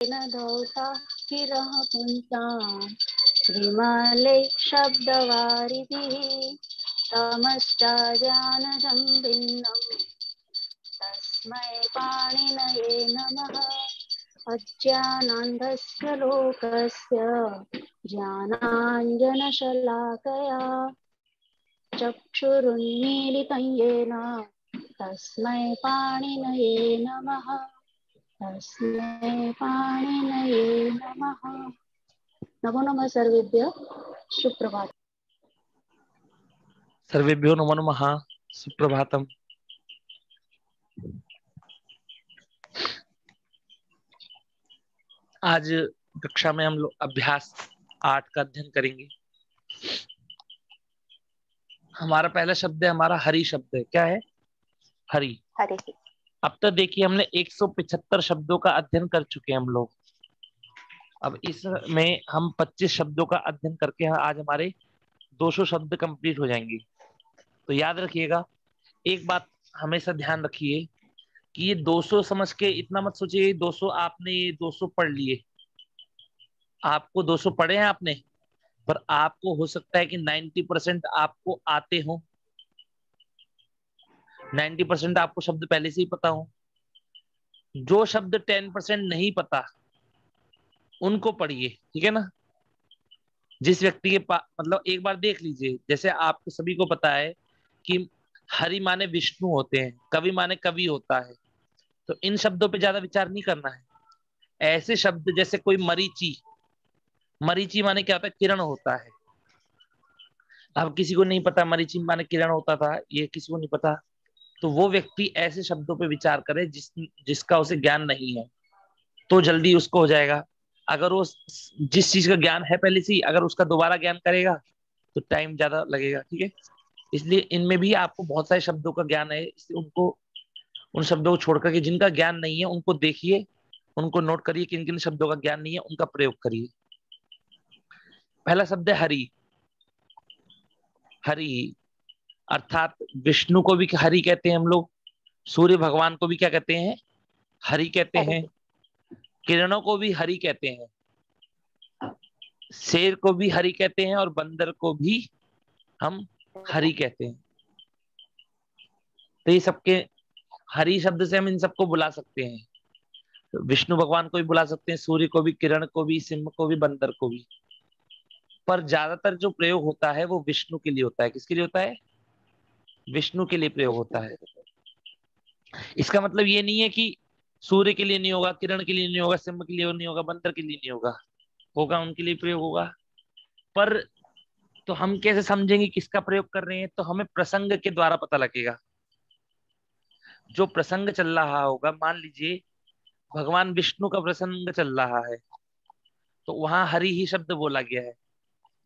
न धौता गिरः पुंसाम् विमले शब्दवारिधिः तमश्चाजानजं भिन्नम् तस्मै पाणिनये नमः। अज्ञानान्धस्य लोकस्य ज्ञानाञ्जनशलाकया चक्षुरुन्मीलितं येन तस्मै पाणिनये नमः। तस्मै पाणिनये नमः। नमो नमः सर्वेभ्यः। सुप्रभात। सर्वेभ्यो नमो नमः। सुप्रभातम। आज कक्षा में हम लोग अभ्यास 8 का अध्ययन करेंगे। हमारा पहला शब्द है, हमारा हरि शब्द है। क्या है? हरि। हरि। अब तक देखिए हमने 175 शब्दों का अध्ययन कर चुके हैं हम लोग। अब इसमें हम 25 शब्दों का अध्ययन करके आज हमारे 200 शब्द कंप्लीट हो जाएंगे। तो याद रखिएगा, एक बात हमेशा ध्यान रखिए कि ये 200 समझ के इतना मत सोचिए 200 आपने ये 200 पढ़ लिए। आपको 200 पढ़े हैं आपने, पर आपको हो सकता है कि 90% आपको आते हो, 90% आपको शब्द पहले से ही पता हो। जो शब्द 10% नहीं पता उनको पढ़िए, ठीक है ना। जिस व्यक्ति के पास, मतलब एक बार देख लीजिए, जैसे आपको सभी को पता है कि हरि माने विष्णु होते हैं, कवि माने कवि होता है, तो इन शब्दों पे ज्यादा विचार नहीं करना है। ऐसे शब्द जैसे कोई मरीचि, मरीचि माने क्या होता है? किरण होता है। अब किसी को नहीं पता मरीचि माने किरण होता था, ये किसी को नहीं पता, तो वो व्यक्ति ऐसे शब्दों पे विचार करे जिसका उसे ज्ञान नहीं है, तो जल्दी उसको हो जाएगा। अगर वो जिस चीज का ज्ञान है पहले से ही, अगर उसका दोबारा ज्ञान करेगा तो टाइम ज्यादा लगेगा, ठीक है। इसलिए इनमें भी आपको बहुत सारे शब्दों का ज्ञान है, इसलिए उनको, उन शब्दों को छोड़कर के जिनका ज्ञान नहीं है उनको देखिए, उनको नोट करिए, किन किन शब्दों का ज्ञान नहीं है उनका प्रयोग करिए। पहला शब्द है हरि। हरि अर्थात विष्णु को भी हरि कहते हैं हम लोग, सूर्य भगवान को भी क्या कहते हैं? हरि कहते हैं। किरणों को भी हरि कहते हैं, शेर को भी हरि कहते हैं, और बंदर को भी हम हरि कहते हैं। तो ये सबके हरि शब्द से हम इन सबको बुला सकते हैं। तो विष्णु भगवान को भी बुला सकते हैं, सूर्य को भी, किरण को भी, सिंह को भी, बंदर को भी। पर ज्यादातर जो प्रयोग होता है वो विष्णु के लिए होता है। किसके लिए होता है? विष्णु के लिए प्रयोग होता है। इसका मतलब ये नहीं है कि सूर्य के लिए नहीं होगा, किरण के लिए नहीं होगा, सिंह के लिए नहीं होगा, बंदर के लिए नहीं होगा, होगा, उनके लिए प्रयोग होगा। पर तो हम कैसे समझेंगे किसका प्रयोग कर रहे हैं? तो हमें प्रसंग के द्वारा पता लगेगा। जो प्रसंग चल रहा होगा, मान लीजिए भगवान विष्णु का प्रसंग चल रहा है, तो वहां हरि ही शब्द बोला गया है,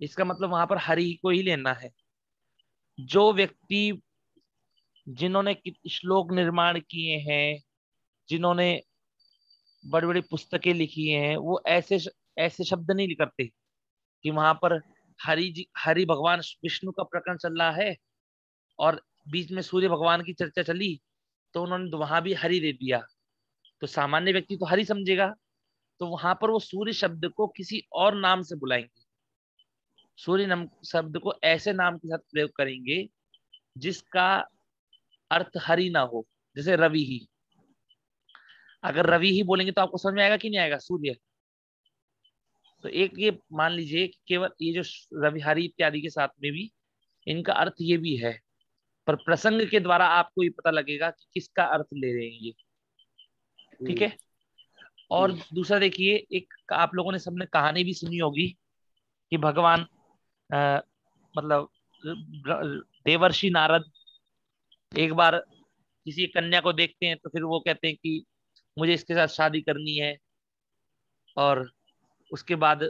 इसका मतलब वहां पर हरि को ही लेना है। जो व्यक्ति, जिन्होंने श्लोक निर्माण किए हैं, जिन्होंने बड़ी बड़ी पुस्तकें लिखी हैं, वो ऐसे शब्द नहीं करते कि वहां पर हरि भगवान विष्णु का प्रकरण चल रहा है और बीच में सूर्य भगवान की चर्चा चली, तो उन्होंने वहां भी हरि दे दिया। तो सामान्य व्यक्ति तो हरि समझेगा, तो वहां पर वो सूर्य शब्द को किसी और नाम से बुलाएंगे। सूर्य नाम शब्द को ऐसे नाम के साथ प्रयोग करेंगे जिसका अर्थ हरि ना हो। जैसे रवि ही, अगर रवि ही बोलेंगे तो आपको समझ में आएगा कि नहीं आएगा? सूर्य। तो एक ये मान लीजिए कि केवल ये जो रवि, हरि इत्यादि के साथ में भी इनका अर्थ ये भी है, पर प्रसंग के द्वारा आपको ये पता लगेगा कि किसका अर्थ ले रहे हैं ये, ठीक है। और दूसरा देखिए, एक आप लोगों ने सबने कहानी भी सुनी होगी कि भगवान मतलब देवर्षि नारद एक बार किसी कन्या को देखते हैं, तो फिर वो कहते हैं कि मुझे इसके साथ शादी करनी है, और उसके बाद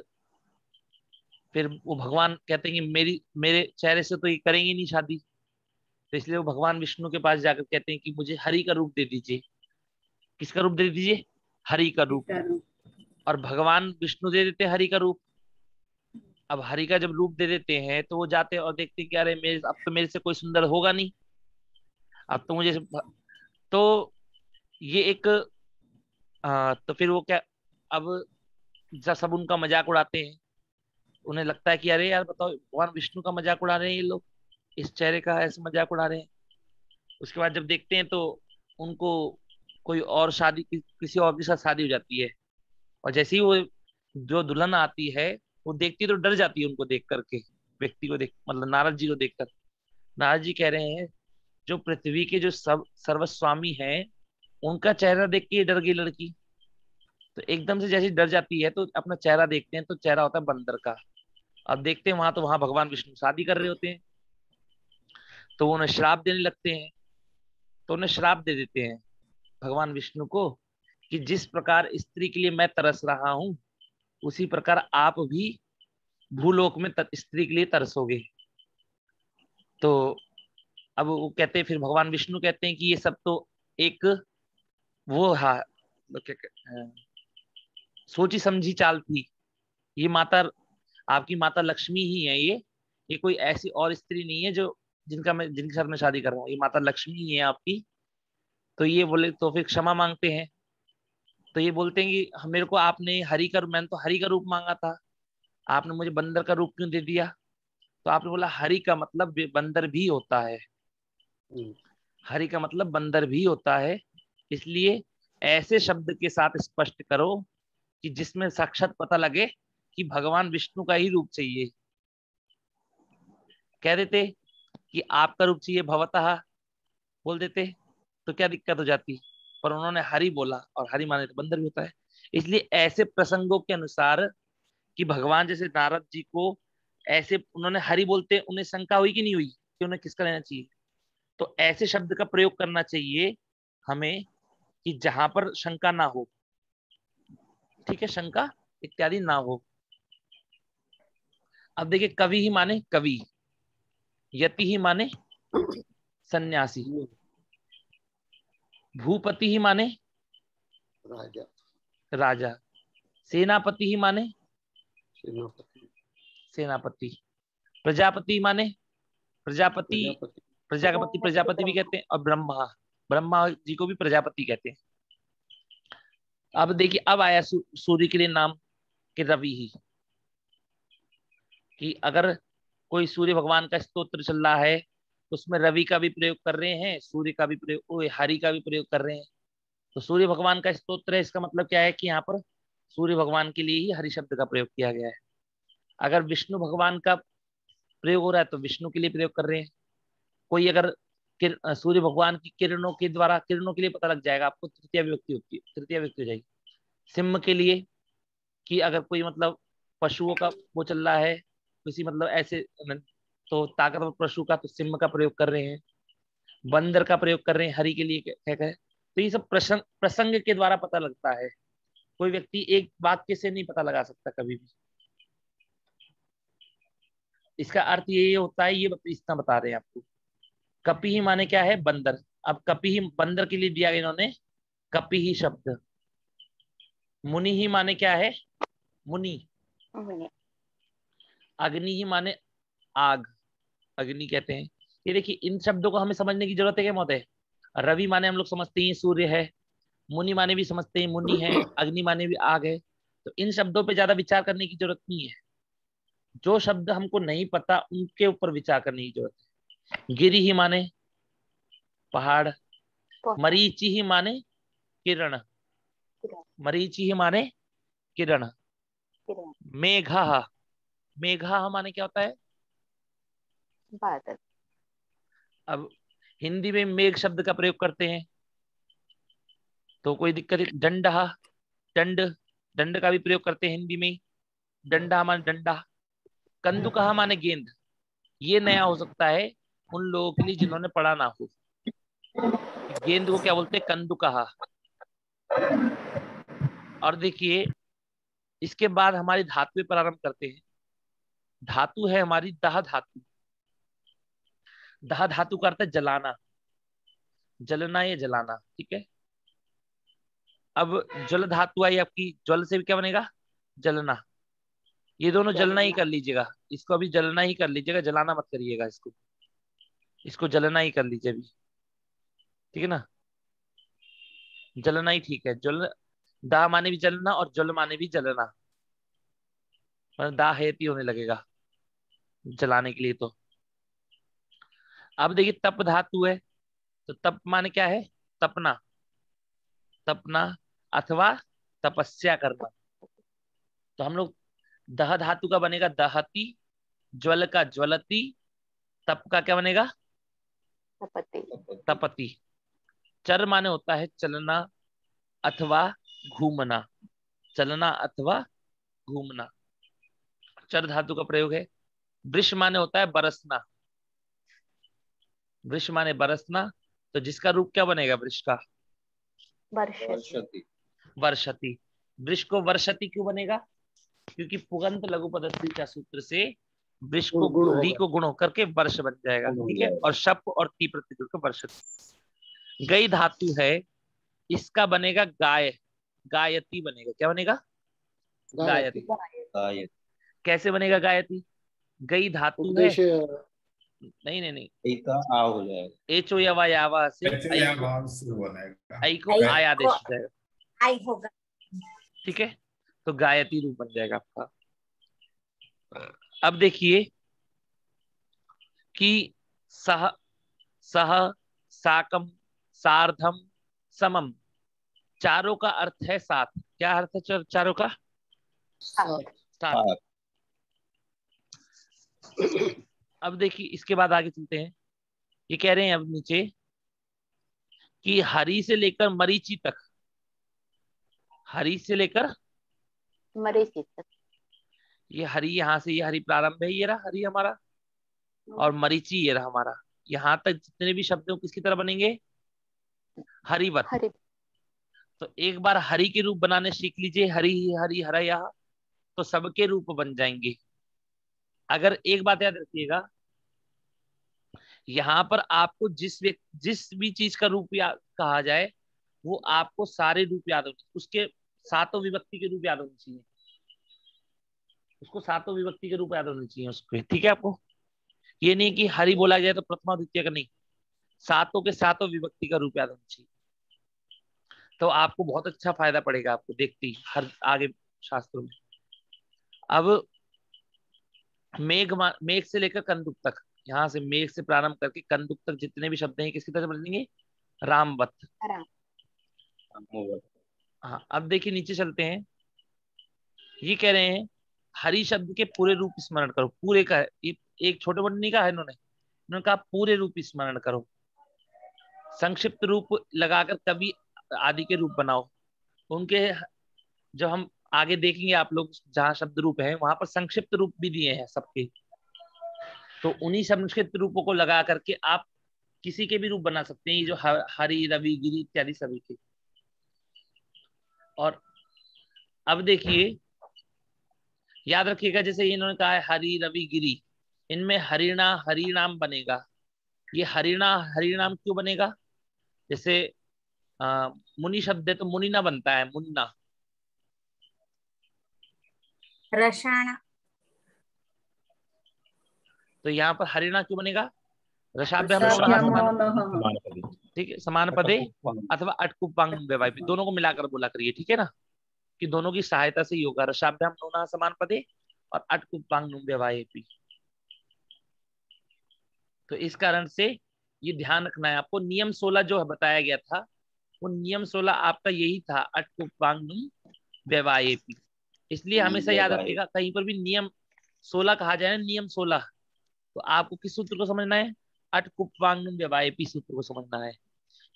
फिर वो भगवान कहते हैं कि मेरे चेहरे से तो ये करेंगे नहीं शादी। तो इसलिए वो भगवान विष्णु के पास जाकर कहते हैं कि मुझे हरि का रूप दे दीजिए। किसका रूप दे दीजिए? हरि का रूप। और भगवान विष्णु दे देते हैं हरि का रूप। अब हरि का जब रूप दे देते हैं तो वो जाते हैं और देखते हैं कि अरे अब तो मेरे से कोई सुंदर होगा नहीं, अब तो मुझे, तो ये एक तो फिर वो क्या, अब जब सब उनका मजाक उड़ाते हैं, उन्हें लगता है कि अरे यार बताओ, भगवान विष्णु का मजाक उड़ा रहे हैं ये लोग, इस चेहरे का ऐसे मजाक उड़ा रहे हैं। उसके बाद जब देखते हैं तो उनको कोई और शादी किसी और के साथ शादी हो जाती है। और जैसे ही वो जो दुल्हन आती है, वो देखती है तो डर जाती है उनको देख करके, व्यक्ति को देख, मतलब नारद जी को देखकर। नारद जी कह रहे हैं, जो पृथ्वी के जो सब सर्वस्वामी हैं, उनका चेहरा देख के ये डर गई लड़की। तो एकदम से जैसे डर जाती है तो अपना चेहरा देखते हैं, तो चेहरा होता है बंदर का। अब देखते हैं वहां, तो वहां भगवान विष्णु शादी कर रहे होते हैं। तो वो उन्हें श्राप देने लगते हैं। तो उन्हें श्राप दे देते हैं भगवान विष्णु को, कि जिस प्रकार स्त्री के लिए मैं तरस रहा हूं, उसी प्रकार आप भी भूलोक में स्त्री के लिए तरसोगे। तो अब वो कहते हैं, फिर भगवान विष्णु कहते हैं कि ये सब तो एक वो, हाँ, सोची समझी चाल थी। ये माता, आपकी माता लक्ष्मी ही है। ये कोई ऐसी और स्त्री नहीं है जो जिनके साथ मैं शादी कर रहा हूँ। ये माता लक्ष्मी ही है आपकी। तो ये बोले, तो फिर क्षमा मांगते हैं। तो ये बोलते हैं कि मेरे को आपने मैंने तो हरि का रूप मांगा था, आपने मुझे बंदर का रूप क्यों दे दिया? तो आपने बोला हरि का मतलब बंदर भी होता है। हरि का मतलब बंदर भी होता है। इसलिए ऐसे शब्द के साथ स्पष्ट करो कि जिसमें साक्षात पता लगे कि भगवान विष्णु का ही रूप चाहिए। कह देते कि आपका रूप चाहिए भवतः, बोल देते तो क्या दिक्कत हो जाती। पर उन्होंने हरि बोला, और हरि माने तो बंदर भी होता है। इसलिए ऐसे प्रसंगों के अनुसार, कि भगवान जैसे नारद जी को ऐसे उन्होंने हरि बोलते, उन्हें शंका हुई कि नहीं हुई कि उन्हें किसका लेना चाहिए। तो ऐसे शब्द का प्रयोग करना चाहिए हमें कि जहां पर शंका ना हो। ठीक है, शंका इत्यादि ना हो। अब देखिए, कवि ही माने कवि, यति ही माने सन्यासी, भूपति ही माने राजा, राजा, सेनापति ही माने सेनापति, सेनापति, प्रजापति माने प्रजापति, प्रजापति, प्रजापति प्रजापति भी कहते हैं। और ब्रह्मा, ब्रह्मा जी को भी प्रजापति कहते हैं। अब देखिए, अब आया सूर्य के लिए नाम कि रवि ही। कि अगर कोई सूर्य भगवान का स्तोत्र चल रहा है, तो उसमें रवि का भी प्रयोग कर रहे हैं, सूर्य का भी प्रयोग, हरि का भी प्रयोग कर रहे हैं। तो सूर्य भगवान का स्तोत्र है, इसका मतलब क्या है कि यहाँ पर सूर्य भगवान के लिए ही हरि शब्द का प्रयोग किया गया है। अगर विष्णु भगवान का प्रयोग हो रहा है तो विष्णु के लिए प्रयोग कर रहे हैं। कोई अगर सूर्य भगवान की किरणों के द्वारा, किरणों के लिए पता लग जाएगा आपको, तृतीय विभक्ति होती है, तृतीय विभक्ति हो जाएगी। सिंह के लिए, कि अगर कोई मतलब पशुओं का वो चल रहा है, किसी मतलब ऐसे, तो ताकतवर पशु का, तो सिंह का प्रयोग कर रहे हैं। बंदर का प्रयोग कर रहे हैं हरि के लिए, क्या है। तो ये सब प्रसंग प्रसंग के द्वारा पता लगता है। कोई व्यक्ति एक वाक्य से नहीं पता लगा सकता कभी भी। इसका अर्थ ये होता है, ये इतना बता रहे हैं आपको। कपि ही माने क्या है, बंदर। अब कपि ही बंदर के लिए दिया गया इन्होंने कपि ही शब्द। मुनि ही माने क्या है, मुनि। अग्नि ही माने आग, अग्नि कहते हैं। ये देखिए, इन शब्दों को हमें समझने की जरूरत है क्या मत है। रवि माने हम लोग समझते हैं सूर्य है, मुनि माने भी समझते हैं मुनि है, अग्नि माने भी आग है। तो इन शब्दों पे ज्यादा विचार करने की जरूरत नहीं है। जो शब्द हमको नहीं पता उनके ऊपर विचार करने की जरूरत है। गिरि ही माने पहाड़, मरीचि ही माने किरण, मरीचि ही माने किरण। मेघा, मेघा माने क्या होता है, बादल। अब हिंदी में मेघ शब्द का प्रयोग करते हैं तो कोई दिक्कत है। दंड, दंड, दंड का भी प्रयोग करते हैं हिंदी में। डंडा माने डंडा। कंदुकहा माने गेंद। ये नया हो सकता है उन लोगों के लिए जिन्होंने पढ़ा ना हो। गेंद को क्या बोलते हैं, कंदुकहा। और देखिए, इसके बाद हमारी धातु प्रारंभ करते हैं। धातु है हमारी दाह धातु। दाह धातु का अर्थ है जलाना, जलना या जलाना। ठीक है। अब जल धातु आई आपकी, जल से भी क्या बनेगा, जलना। ये दोनों जलना ही कर लीजिएगा, इसको अभी जलना ही कर लीजिएगा, जलाना मत करिएगा इसको, इसको जलना ही कर लीजिए अभी। ठीक है ना, जलना ही ठीक है। जल, दाह माने भी जलना और जल माने भी जलना, मतलब दाह हेती होने लगेगा जलाने के लिए। तो अब देखिए तप धातु है, तो तप माने क्या है? तपना, तपना अथवा तपस्या करना। तो हम लोग दह धातु का बनेगा दहती, ज्वल का ज्वलती, तप का क्या बनेगा? तपति। तपति। चर माने होता है चलना अथवा घूमना, चलना अथवा घूमना, चर धातु का प्रयोग है। वृष माने होता है बरसना, वृष माने बरसना, तो जिसका रूप क्या बनेगा वृष का? वर्षति। वर्षति। वृष को वर्षति क्यों बनेगा? क्योंकि पुगंत लघु पदस्थी का सूत्र से वृष को गुण ली होगा। को गुण होकर के वर्ष बन जाएगा, गुण हो ठीक है। जाएगा। और शप और ती प्रत्यय जुड़ के वर्षति। गई धातु है, इसका बनेगा गाय, गायती बनेगा। क्या बनेगा? गायती। गायत्री। कैसे बनेगा गायती? गई धातु है, उपदेश नहीं नहीं नहीं, एक आ हो जाएगा। एचो यवा यावा से ऐसे ऐ यहाँ को, भाव से बनेगा। ऐ को आय आदेश हो जाएगा, आई होगा। ठीक है। तो गायती रूप बन जाएगा आपका। अब देखिए कि सह, सह, साकम, सार्धम, समम, चारों का अर्थ है साथ। क्या अर्थ है चारों का? सात। साथ। अब देखिए इसके बाद आगे चलते हैं। ये कह रहे हैं अब नीचे कि हरि से लेकर मरीचि तक, हरि से लेकर, मरीचि तक। ये हरि यहाँ से, ये हरि प्रारंभ है, ये रहा हरि हमारा, और मरीचि ये रहा हमारा। यहाँ तक जितने भी शब्द हैं किसकी तरह बनेंगे? हरिवत। हरि। तो एक बार हरि के रूप बनाने सीख लीजिए, हरि हरि हरया, तो सबके रूप बन जाएंगे। अगर एक बात याद रखिएगा, यहाँ पर आपको जिस भी चीज का रूप याद कहा जाए, वो आपको सारे रूप याद होने, उसके सातों विभक्ति के रूप याद होने चाहिए, उसको सातों विभक्ति के रूप याद होने चाहिए उसको, ठीक है। आपको ये नहीं कि हरि बोला जाए तो प्रथमा द्वितीय का नहीं, सातों के सातों विभक्ति का रूप याद होना चाहिए। तो आपको बहुत अच्छा फायदा पड़ेगा आपको देखते ही हर आगे शास्त्रों में। अब मेघ से लेकर कंदुक तक, यहाँ से मेघ से प्रारंभ करके कंदुक तक जितने भी शब्द हैं किसकी तरह बनेंगे? रामवत। राम। हाँ अब देखिए नीचे चलते हैं। ये कह रहे हैं हरि शब्द के पूरे रूप स्मरण करो, पूरे का ये एक छोटे बड़े नहीं कहा है इन्होंने कहा पूरे रूप स्मरण करो, संक्षिप्त रूप लगाकर कभी आदि के रूप बनाओ। उनके जो हम आगे देखेंगे आप लोग, जहाँ शब्द रूप है वहां पर संक्षिप्त रूप भी दिए हैं सबके, तो उन्हीं संक्षिप्त रूपों को लगा करके आप किसी के भी रूप बना सकते हैं, ये जो हरि रवि गिरी इत्यादि सभी के। और अब देखिए याद रखिएगा, जैसे इन्होंने कहा है हरि रवि गिरी, इनमें हरिणा हरिनाम बनेगा। ये हरिणा हरिनाम क्यों बनेगा? जैसे मुनि शब्द है तो मुनिना बनता है, मुन्ना। रसायन। तो यहाँ पर हरिणा क्यों बनेगा? रसाभ्याम ठीक है, समान पदे अथवा अटकुपांग व्यवायपी, दोनों को मिलाकर बोला करिए, ठीक है ना, कि दोनों की सहायता से ही होगा। रसाभ्याम नोना समान पदे और अटकुपांग व्यवायपी। तो इस कारण से ये ध्यान रखना है आपको। नियम 16 जो बताया गया था, वो नियम 16 आपका यही था, अटकुपांग व्यवायपी। इसलिए हमेशा याद रखिएगा कहीं पर भी नियम 16 कहा जाए ना, नियम 16, तो आपको किस सूत्र को समझना है? अटकुपांग व्यवायपी सूत्र को समझना है,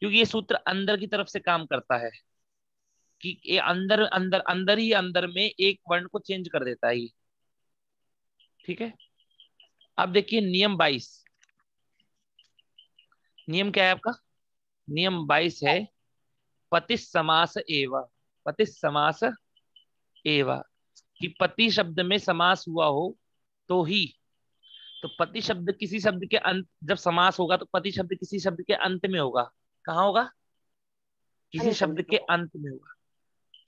क्योंकि ये सूत्र अंदर की तरफ से काम करता है, कि ये अंदर अंदर अंदर ही अंदर में एक वर्ण को चेंज कर देता है ये, ठीक है। अब देखिए नियम 22, नियम क्या है आपका? नियम 22 है पतिस समास एव, पतिस समास एव, कि पति शब्द में समास हुआ हो तो ही। तो पति शब्द किसी शब्द के अंत, जब समास होगा तो पति शब्द किसी शब्द के अंत में होगा। कहाँ होगा? किसी शब्द के अंत में होगा,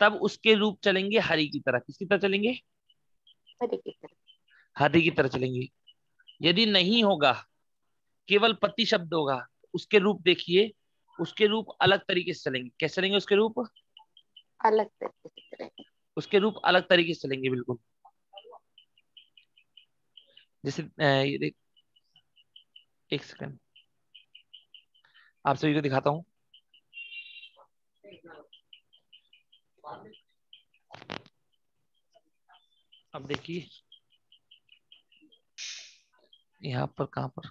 तब उसके रूप चलेंगे हरि की तरह। किसकी तरह चलेंगे? हरि की तरह। हरि की तरह चलेंगे। यदि नहीं होगा, केवल पति शब्द होगा, उसके रूप देखिए, उसके रूप अलग तरीके से चलेंगे। कैसे चलेंगे उसके रूप? अलग तरीके से चलेंगे। उसके रूप अलग तरीके से चलेंगे, बिल्कुल। जैसे ये देख, एक सेकंड, आप सभी को दिखाता हूँ। अब देखिए यहाँ पर, कहाँ पर,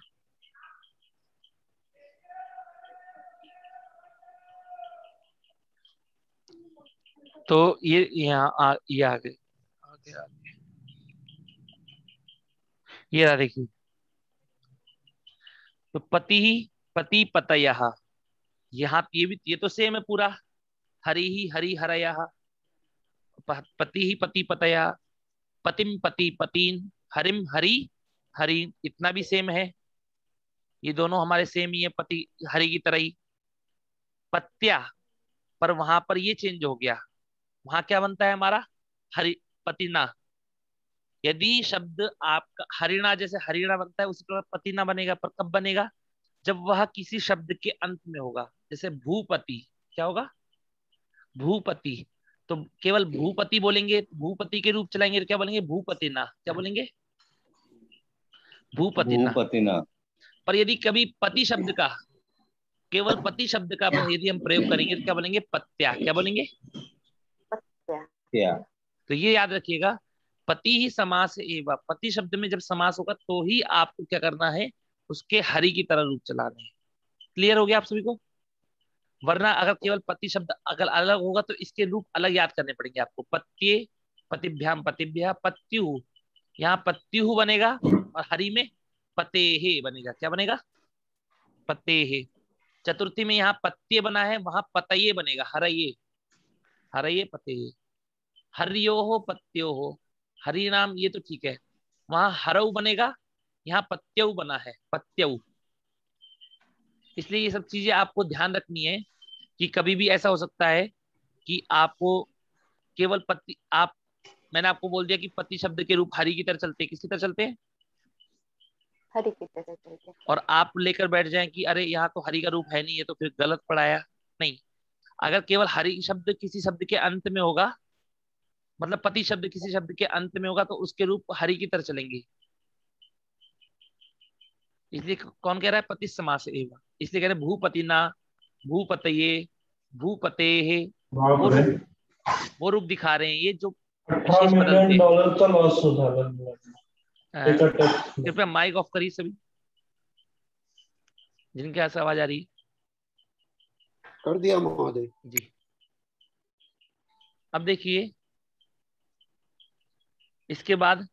तो ये यहाँ ये आ गए, आगे आगे, ये रहा, देखिए। तो पति ही पति पतयः, यहाँ ये तो सेम है पूरा। हरि ही हरि हरयः, पति ही पति पतयः, पतिम पति पतीन, हरिम हरि हरि, इतना भी सेम है। ये दोनों हमारे सेम ही है, पति हरि की तरह ही। पत्या, पर वहां पर ये चेंज हो गया। वहां क्या बनता है हमारा? हरि पतिना। यदि शब्द आपका हरिणा, जैसे हरिणा बनता है उसी प्रकार पतिना बनेगा, पर कब बनेगा? जब वह किसी शब्द के अंत में होगा। जैसे भूपति, क्या होगा? भूपति। तो केवल भूपति बोलेंगे, भूपति के रूप चलाएंगे तो क्या बोलेंगे? भूपतिना। क्या बोलेंगे? भूपतिना। भूपतिना। पर यदि कभी पति शब्द का, केवल पति शब्द का यदि हम प्रयोग करेंगे तो क्या बोलेंगे? पत्या। क्या बोलेंगे? क्या? तो ये याद रखिएगा, पति ही समास एवं, पति शब्द में जब समास होगा तो ही आपको क्या करना है? उसके हरि की तरह रूप चलाना है। क्लियर हो गया आप सभी को? वरना अगर केवल पति शब्द अगर अलग होगा तो इसके रूप अलग याद करने पड़ेंगे आपको। पत्ये, पतिभ्याम पतिभ्या, पत्यु, यहाँ पत्यु बनेगा, और हरि में पतेहे बनेगा। क्या बनेगा? पतेहे। चतुर्थी में यहाँ पत्ये बना है, वहां पतये बनेगा, हरये, हरये पतेहे। हरियो हो पत्यो हो, हरि नाम, ये तो ठीक है। वहां हरऊ बनेगा, यहाँ पत्यऊ बना है, पत्यऊ। इसलिए ये सब चीजें आपको ध्यान रखनी है कि कभी भी ऐसा हो सकता है कि आपको केवल पति, आप, मैंने आपको बोल दिया कि पति शब्द के रूप हरि की तरह चलते हैं। किसकी तरह चलते हैं? हरि की तरह चलते हैं। और आप लेकर बैठ जाएं कि अरे यहाँ तो हरि का रूप है नहीं, ये तो फिर गलत पढ़ाया। नहीं, अगर केवल हरि शब्द किसी शब्द के अंत में होगा, मतलब पति शब्द किसी शब्द के अंत में होगा, तो उसके रूप हरि की तरह चलेंगे। इसलिए कौन कह रहा है? पति समास एवं, इसलिए कह रहे हैं भूपति ना, भूपतये, भूपते, वो रूप, वो रूप दिखा रहे हैं। ये जो विशेष बदलते $18 का लॉस होता है। कृपया माइक ऑफ करिए सभी, जिनके यहाँ से आवाज आ रही है। कर दिया महोदय जी। अब देखिए, इसके बाद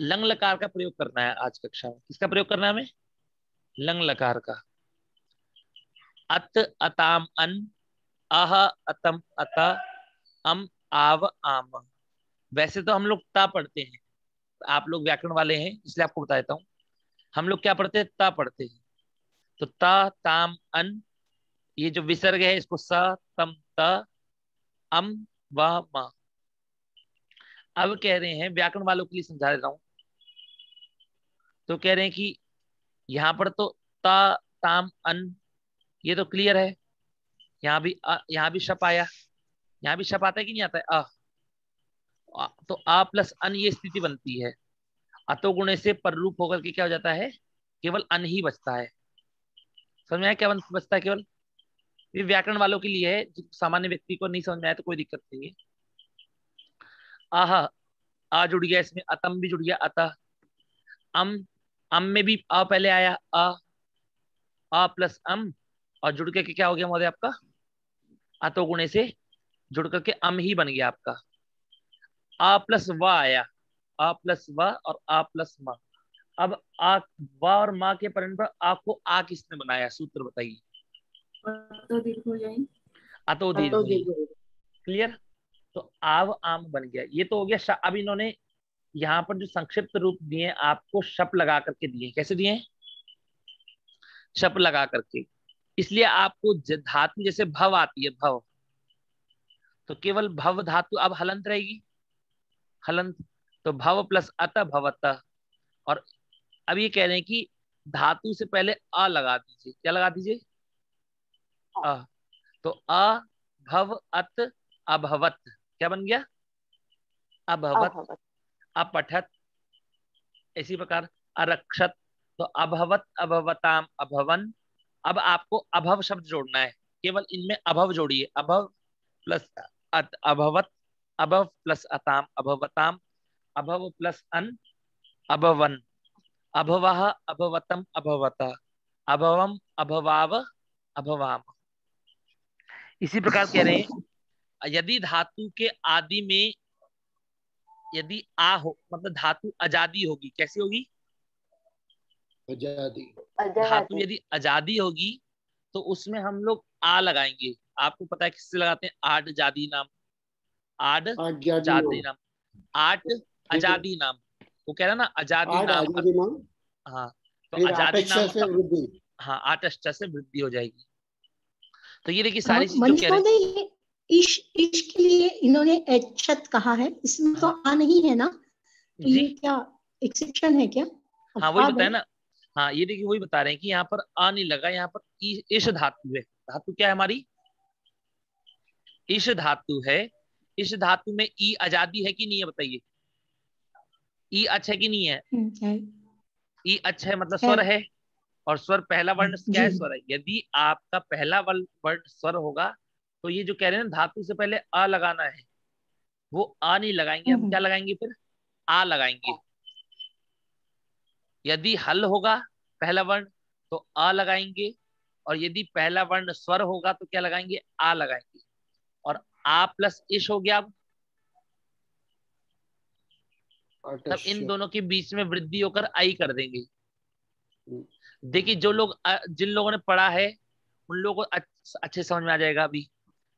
लंग लकार का प्रयोग करना है आज कक्षा में। किसका प्रयोग करना है हमें? लंग लकार का। अत अताम अन, अह अतम अत, अम आव आम। वैसे तो हम लोग ता पढ़ते हैं, आप लोग व्याकरण वाले हैं इसलिए आपको बता देता हूँ। हम लोग क्या पढ़ते हैं? ता पढ़ते हैं। तो ता ताम अन, ये जो विसर्ग है इसको स तम त, अम व म। अब कह रहे हैं, व्याकरण वालों के लिए समझा देता हूं। तो कह रहे हैं कि यहाँ पर तो ता ताम अन, ये तो क्लियर है। यहाँ भी शप आया, यहाँ भी शप आता है कि नहीं आता है? तो आ प्लस अन ये स्थिति बनती है। अतो गुणे से पर रूप होकर के क्या हो जाता है? केवल अन ही बचता है। समझ में आया क्या बचता है? केवल ये व्याकरण वालों के लिए है, सामान्य व्यक्ति को नहीं समझ में आया तो कोई दिक्कत नहीं है। आह, आ जुड़ गया इसमें, अतम भी जुड़ गया, अतः। अम में भी आ पहले आया, आ प्लस अम, और जुड़ के क्या हो गया महोदय आपका? अतो गुणे से जुड़ करके अम ही बन गया आपका। आ प्लस व आया, आ प्लस व और आ प्लस म। अब आ, व और माँ के परिणाम पर आ को आ किसने बनाया? सूत्र बताइए। अतो दीर्घ। क्लियर? तो आव आम बन गया। ये तो हो गया। अब इन्होंने यहाँ पर जो संक्षिप्त रूप दिए आपको शप लगा करके दिए। कैसे दिए? शप लगा करके। इसलिए आपको धातु जैसे भव आती है, भव, तो केवल भव धातु अब हलंत रहेगी, हलंत। तो भव प्लस अत भवत। और अब ये कह रहे हैं कि धातु से पहले अ लगा दीजिए। क्या लगा दीजिए? अ। तो अ भव अत अभवत, क्या बन गया? अभवत। अभवत। अपठत, इसी प्रकार अरक्षत, तो अभवत, अभवताम, अभवन। अब आपको अभव शब्द जोड़ना है, केवल इनमें अभव जोड़िए। अभव प्लस अभवत, अभव प्लस अताम, अभवताम, अभव प्लस अन, अभवन, अभवः, अभवतम, अभवता, अभवम, अभवाव, अभवाम। इसी प्रकार कह रहे हैं, यदि धातु के आदि में यदि आ हो, मतलब धातु अजादी होगी, कैसी होगी? आजादी। धातु यदि अजादी होगी तो उसमें हम लोग आ लगाएंगे। आपको पता है किससे लगाते हैं? आड जादी नाम, आड जादी नाम, आट अजादी नाम। वो कह रहा ना अजादी नाम, हाँ, तो अजादी नाम से वृद्धि। हाँ, आठ से वृद्धि हो जाएगी। तो ये देखिए हाँ, सारी चीज जो मनीष कह रहे हैं, महोदय, इश के लिए इन्होंने एच्छत कहा है, इसमें तो हाँ, आ नहीं है ना, तो जी, ये क्या एक्सेप्शन है क्या? हाँ वही अपवाद बताया है? ना। हाँ ये देखिए वही बता रहे हैं कि यहाँ पर आ नहीं लगा, यहाँ पर ईश धातु है। धातु क्या है हमारी? ईश धातु है। इस धातु में ई आजादी है कि नहीं है बताइए? ई अच्छा है कि नहीं है? है। ई अच्छा है, मतलब स्वर है, और स्वर पहला वर्ण क्या है? जी। स्वर है। यदि आपका पहला वर्ण स्वर होगा तो ये जो कह रहे हैं ना धातु से पहले अ लगाना है, वो आ नहीं लगाएंगे, हम क्या लगाएंगे फिर? आ लगाएंगे। यदि हल होगा पहला वर्ण तो अ लगाएंगे, और यदि पहला वर्ण स्वर होगा तो क्या लगाएंगे? आ लगाएंगे। और आ प्लस इश हो गया। अब तब इन दोनों के बीच में वृद्धि होकर आई कर देंगे। देखिए जो लोग जिन लोगों ने पढ़ा है उन लोगों को अच्छे समझ में आ जाएगा। अभी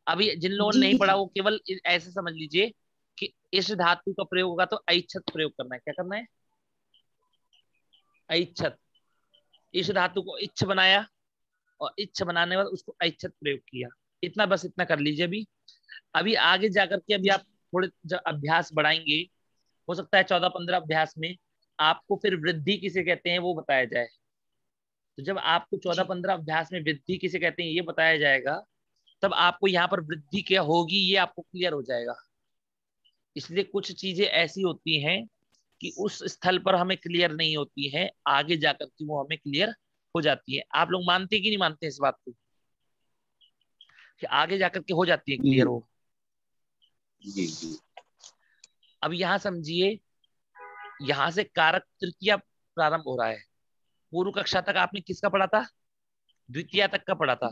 अभी जिन लोगों ने नहीं पढ़ा वो केवल ऐसे समझ लीजिए कि इस धातु का प्रयोग होगा तो ऐच्छत प्रयोग करना है। क्या करना है? ऐच्छत। इस धातु को इच्छ बनाया और इच्छ बनाने के बाद उसको ऐच्छत प्रयोग किया। इतना बस इतना कर लीजिए। अभी अभी आगे जाकर के अभी आप थोड़े जब अभ्यास बढ़ाएंगे, हो सकता है 14-15 अभ्यास में आपको फिर वृद्धि किसे कहते हैं वो बताया जाए। तो जब आपको 14-15 अभ्यास में वृद्धि किसे कहते हैं ये बताया जाएगा, तब आपको यहाँ पर वृद्धि क्या होगी ये आपको क्लियर हो जाएगा। इसलिए कुछ चीजें ऐसी होती हैं कि उस स्थल पर हमें क्लियर नहीं होती है, आगे जाकर के वो हमें क्लियर हो जाती है। आप लोग मानते कि नहीं मानते इस बात को कि आगे जाकर के हो जाती है क्लियर हो? जी जी। अब यहाँ समझिए, यहाँ से कारक तृतीया प्रारंभ हो रहा है। पूर्व कक्षा तक आपने किसका पढ़ा था? द्वितीय तक का पढ़ा था,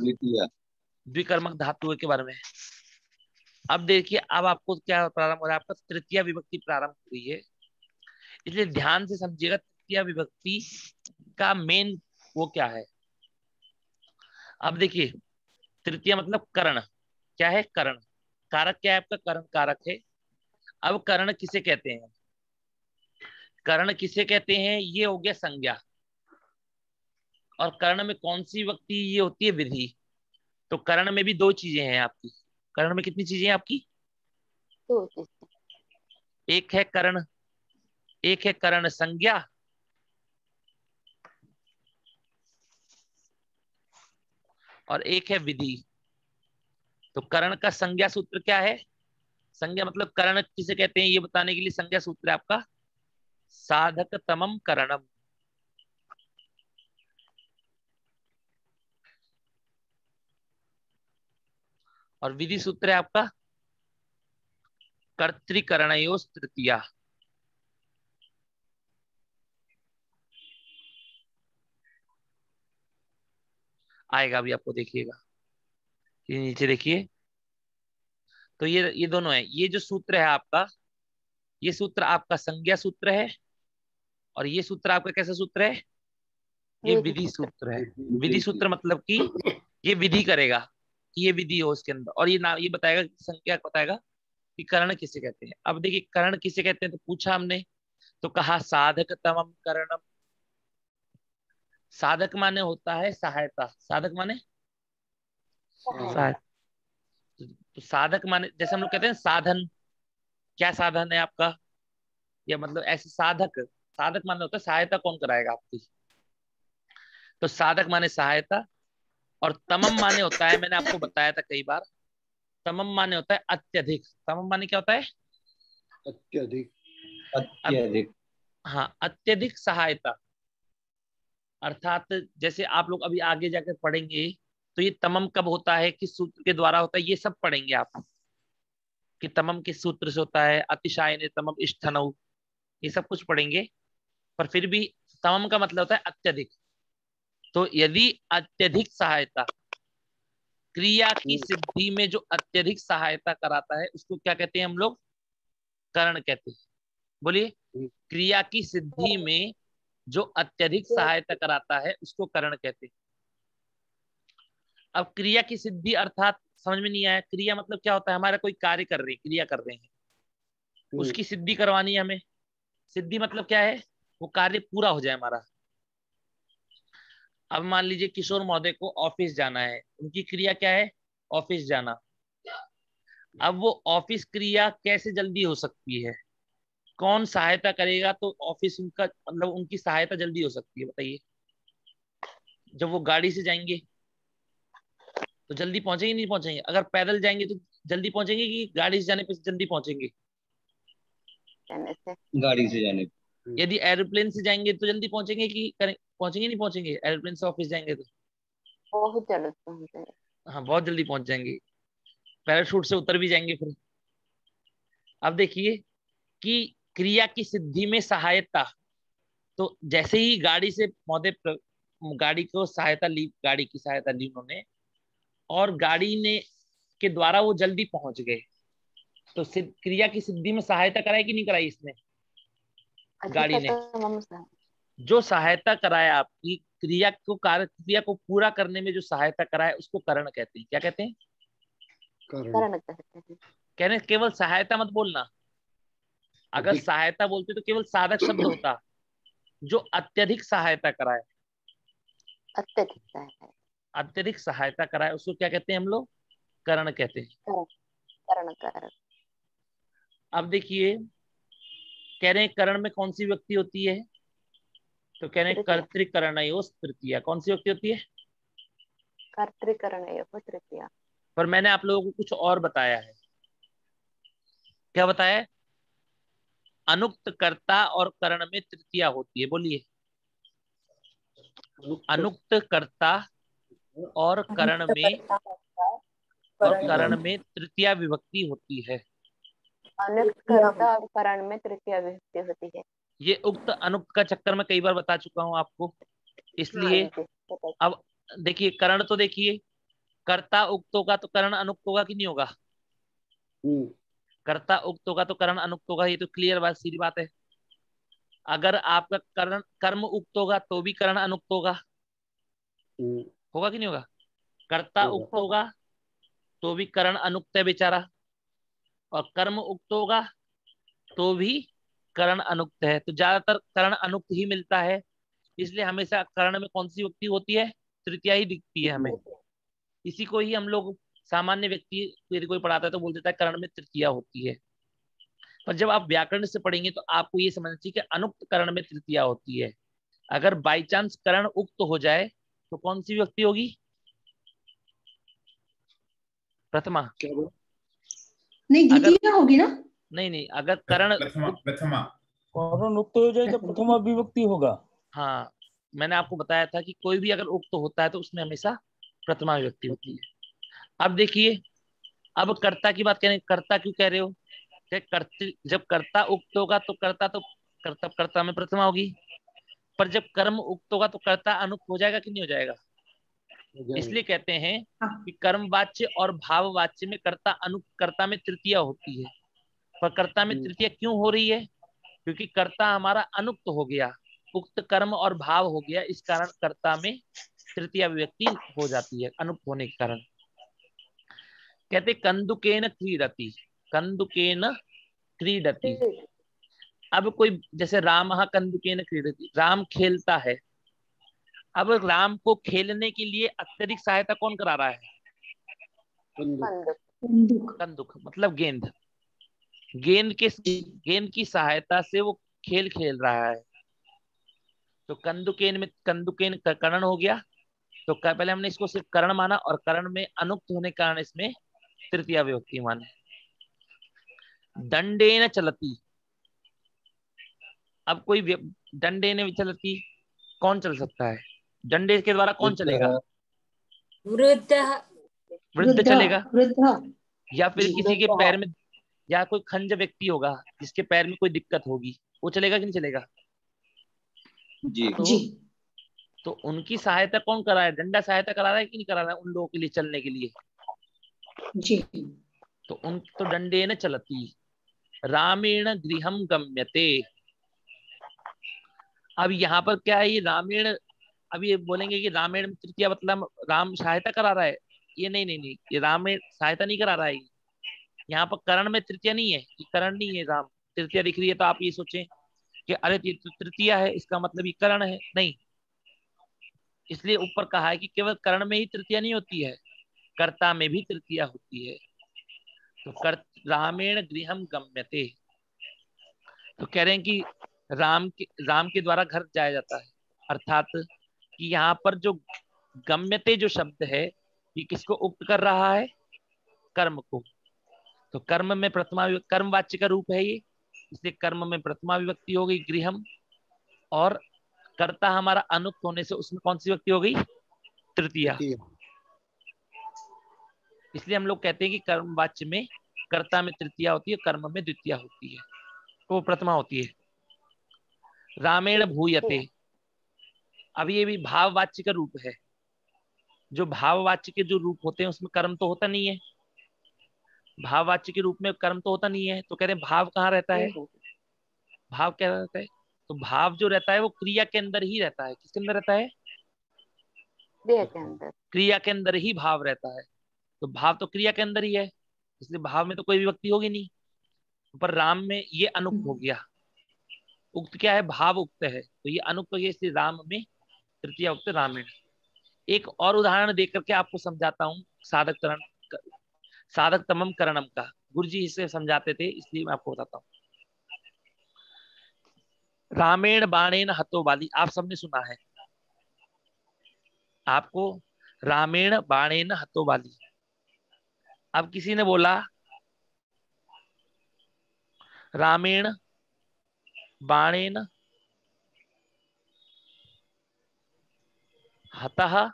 द्विकर्मक धातुओं के बारे में। अब देखिए अब आपको क्या प्रारंभ हो रहा है? आपका तृतीय विभक्ति प्रारंभ हुई है, इसलिए ध्यान से समझिएगा तृतीय विभक्ति का मेन वो क्या है। अब देखिए तृतीय मतलब कर्ण। क्या है? कर्ण। कारक क्या है आपका? कर्ण कारक है। अब कर्ण किसे कहते हैं? कर्ण किसे कहते हैं? ये हो गया संज्ञा। और कर्ण में कौन सी विभक्ति ये होती है? विधि। तो कर्ण में भी दो चीजें हैं आपकी। कर्ण में कितनी चीजें हैं आपकी? दो चीजें। एक है कर्ण, एक है कर्ण संज्ञा, और एक है विधि। तो कर्ण का संज्ञा सूत्र क्या है? संज्ञा मतलब कर्ण किसे कहते हैं ये बताने के लिए संज्ञा सूत्र है आपका साधक तमम करणम। और विधि सूत्र है आपका कर्तृकरणयोस् तृतीया। आएगा अभी आपको, देखिएगा ये नीचे देखिए। तो ये दोनों है। ये जो सूत्र है आपका, ये सूत्र आपका संज्ञा सूत्र है, और ये सूत्र आपका कैसा सूत्र है? ये विधि सूत्र है। विधि सूत्र मतलब कि ये विधि करेगा, ये विधि हो उसके अंदर, और ये नाम ये बताएगा, संज्ञा बताएगा कि कर्ण किसे कहते हैं। अब देखिए कर्ण किसे कहते हैं तो पूछा हमने, तो कहा साधक तमम करणम। साधक माने होता है सहायता। साधक माने सहायता। तो साधक माने जैसे हम लोग कहते हैं साधन, क्या साधन है आपका? या मतलब ऐसे साधक, साधक माने होता है सहायता कौन कराएगा आपकी। तो साधक माने सहायता, और तमम माने होता है, मैंने आपको बताया था कई बार, समम माने होता है अत्यधिक। समम माने क्या होता है? अत्यधिक। अत्यधिक। हाँ, अत्यधिक सहायता। अर्थात जैसे आप लोग अभी आगे जाकर पढ़ेंगे तो ये तमम कब होता है, किस सूत्र के द्वारा होता है, ये सब पढ़ेंगे आप कि तमम किस सूत्र से होता है, अतिशायने तमम इष्ठनौ, ये सब कुछ पढ़ेंगे। पर फिर भी तमम का मतलब होता है अत्यधिक। तो यदि अत्यधिक सहायता, क्रिया की सिद्धि में जो अत्यधिक सहायता कराता है उसको क्या कहते हैं हम लोग? करण कहते हैं। बोलिए। क्रिया की सिद्धि में जो अत्यधिक सहायता कराता है उसको करण कहते हैं। अब क्रिया की सिद्धि अर्थात समझ में नहीं आया, क्रिया मतलब क्या होता है? हमारा कोई कार्य कर रहे हैं, क्रिया कर रहे हैं, उसकी सिद्धि करवानी है हमें। सिद्धि मतलब क्या है? वो कार्य पूरा हो जाए हमारा। अब मान लीजिए किशोर महोदय को ऑफिस जाना है, उनकी क्रिया क्या है? ऑफिस जाना। अब वो ऑफिस क्रिया कैसे जल्दी हो सकती है? कौन सहायता करेगा तो ऑफिस उनका मतलब उनकी सहायता जल्दी हो सकती है, बताइए। जब वो गाड़ी से जाएंगे तो जल्दी पहुंचेंगे नहीं पहुंचेंगे? अगर पैदल जाएंगे तो जल्दी पहुंचेंगे कि गाड़ी से जाने पे जल्दी पहुंचेंगे? गाड़ी से जाने। यदि एरोप्लेन से जाएंगे तो जल्दी पहुंचेंगे कि पहुंचेंगे नहीं पहुंचेंगे? एरोप्लेन से ऑफिस जाएंगे तो बहुत जल्द पहुंचेंगे। हाँ, बहुत जल्दी पहुंच जाएंगे। पैराशूट से उतर भी जाएंगे फिर। अब देखिए कि क्रिया की सिद्धि में सहायता, तो जैसे ही गाड़ी से महोदय गाड़ी को सहायता ली, गाड़ी की सहायता ली उन्होंने, और गाड़ी ने के द्वारा वो जल्दी पहुंच गए, तो क्रिया की सिद्धि में सहायता कराई कि नहीं कराई इसने? गाड़ी ने जो सहायता कराया आपकी क्रिया को, कार्य क्रिया को पूरा करने में जो सहायता कराया उसको करण कहते हैं। क्या कहते हैं? करण कहते हैं। कहने केवल सहायता मत बोलना। अगर सहायता बोलते तो केवल साधक शब्द होता। जो अत्यधिक सहायता कराए, अत्यधिक सहायता, अत्यधिक सहायता कराए उसको क्या कहते हैं हम लोग? करण कहते हैं। करण करण। अब देखिए कह रहे हैं करण में कौन सी व्यक्ति होती है? तो कह रहे हैं कर्तृकरणयोः तृतीया। कौन सी व्यक्ति होती है? कर्तृकरणयोः तृतीया। पर मैंने आप लोगों को कुछ और बताया है। क्या बताया है? अनुक्त कर्ता और करण में तृतीया होती है। बोलिए। अनुक्त कर्ता और करण में तृतीया विभक्ति होती है। अनुक्त कर्ता और करण में तृतीया विभक्ति होती है। ये उक्त अनुक्त का चक्कर में कई बार बता चुका हूं आपको, इसलिए अब देखिए करण तो देखिए, कर्ता उक्त होगा तो करण अनुक्त होगा कि नहीं होगा? कर्ता उक्त होगा तो करण अनुक्त होगा, ये तो क्लियर बात, सीधी बात है। अगर आपका करण कर्म उक्त होगा तो भी करण अनुक्त होगा, होगा कि नहीं होगा? कर्ता उक्त होगा तो भी करण अनुक्त है बेचारा, और कर्म उक्त होगा तो भी करण अनुक्त है। तो ज्यादातर करण अनुक्त ही मिलता है, इसलिए हमेशा करण में कौन सी विभक्ति होती है? तृतीया ही दिखती है हमें। इसी को ही हम लोग सामान्य व्यक्ति यदि कोई पढ़ाता है तो बोल देता है करण में तृतीया होती है। पर जब आप व्याकरण से पढ़ेंगे तो आपको ये समझना चाहिए कि अनुक्त करण में तृतीया होती है। अगर बाई चांस करण उक्त हो जाए तो कौन सी विभक्ति होगी? प्रथमा। नहीं, द्वितीय होगी ना? नहीं नहीं, अगर करण प्रथमा करण उक्त हो जाए तो प्रथमा विभक्ति होगा। हाँ, मैंने आपको बताया था कि कोई भी अगर उक्त होता है तो उसमें हमेशा प्रथमा विभक्ति होती है। अब देखिए, अब कर्ता की बात करें, कर्ता क्यों कह रहे हो? जब कर्ता उक्त होगा तो कर्ता में प्रथमा होगी, पर जब कर्म उक्त होगा तो कर्ता अनुक्त हो जाएगा कि नहीं हो जाएगा? इसलिए कहते हैं कि कर्म वाच्य और भाव वाच्य में कर्ता अनुक्त, कर्ता में तृतीया होती है। पर कर्ता में तृतीया क्यों हो रही है? क्योंकि कर्ता हमारा अनुक्त हो गया, उक्त कर्म और भाव हो गया, इस कारण कर्ता में तृतीया विभक्ति हो जाती है अनुक्त होने के कारण। कहते कंदुकेन क्रीडति, कंदुकेन क्रीडति। अब कोई जैसे राम कंदुकेन क्रीडति, राम खेलता है। अब राम को खेलने के लिए अत्यधिक सहायता कौन करा रहा है? कंदुक मतलब गेंद। गेंद की सहायता से वो खेल खेल रहा है। तो कंदुकेन करण हो गया। तो पहले हमने इसको सिर्फ करण माना, और करण में अनुक्त होने के कारण इसमें तृतीया विभक्ति माने। दंडेन चलती, अब कोई दंडेन चलती, कौन चल सकता है? डंडे के द्वारा कौन चलेगा? वृद्ध। वृद्ध चलेगा, वृद्ध। या फिर जी, किसी के पैर में, या कोई खंज व्यक्ति होगा जिसके पैर में कोई दिक्कत होगी, वो चलेगा कि नहीं चलेगा? जी जी। तो उनकी सहायता कौन करा है? डंडा सहायता करा रहा है कि नहीं करा रहा है उन लोगों के लिए चलने के लिए? जी। तो दंडेन चलती, रामेण गृहम गम्यते। अब यहाँ पर क्या है, ये रामेण, अब ये बोलेंगे कि रामेण में तृतीया मतलब राम सहायता करा रहा है, ये नहीं नहीं नहीं, ये रामेण सहायता नहीं करा रहा है। यहाँ पर करण में तृतीया नहीं है, ये करण नहीं है। राम तृतीया दिख रही है तो आप ये सोचें कि अरे ये तो तृतीया है, इसका मतलब ये करण है, नहीं। इसलिए ऊपर कहा है कि केवल करण में ही तृतीया नहीं होती है, कर्ता में भी तृतीया होती है। तो रामेण गृहम गम्यते, तो कह रहे हैं कि राम के द्वारा घर जाया जाता है, अर्थात कि यहाँ पर जो गम्यते जो शब्द है, ये किसको उक्त कर रहा है? कर्म को। तो कर्म में प्रथमा कर्म वाच्य का रूप है ये, इसलिए कर्म में प्रथमा विभक्ति हो गई गृहम, और कर्ता हमारा अनुक्त होने से उसमें कौन सी विभक्ति हो गई? तृतीया। इसलिए हम लोग कहते हैं कि कर्म वाच्य में कर्ता में तृतीया होती है, कर्म में द्वितीया होती है, तो वो प्रथमा होती है। रामेण भूयते, अब ये भी भाववाच्य का रूप है। जो भाववाच्य के जो रूप होते हैं उसमें कर्म तो होता नहीं है, भाववाच्य के रूप में कर्म तो होता नहीं है। तो कह रहे हैं भाव कहाँ रहता है? भाव क्या रहता है? तो भाव जो रहता है वो क्रिया के अंदर ही रहता है। किसके अंदर रहता है? क्रिया के अंदर। क्रिया के अंदर ही भाव रहता है। तो भाव तो क्रिया के अंदर ही है, इसलिए भाव में तो कोई विभक्ति होगी नहीं। पर राम में ये अनुक्त हो गया। उक्त क्या है? भाव उक्त है, तो ये अनुक्त हो गया, इसलिए राम में तृतीया उक्त रामेण। एक और उदाहरण देख करके आपको समझाता हूँ, साधक तमम करणम का। गुरुजी इसे समझाते थे, इसलिए मैं आपको बताता हूँ। रामेण बाणेन हतो बाली, आप सबने सुना है, आपको रामेण बाणेन हतो बाली। अब किसी ने बोला रामेण बाणेन हतः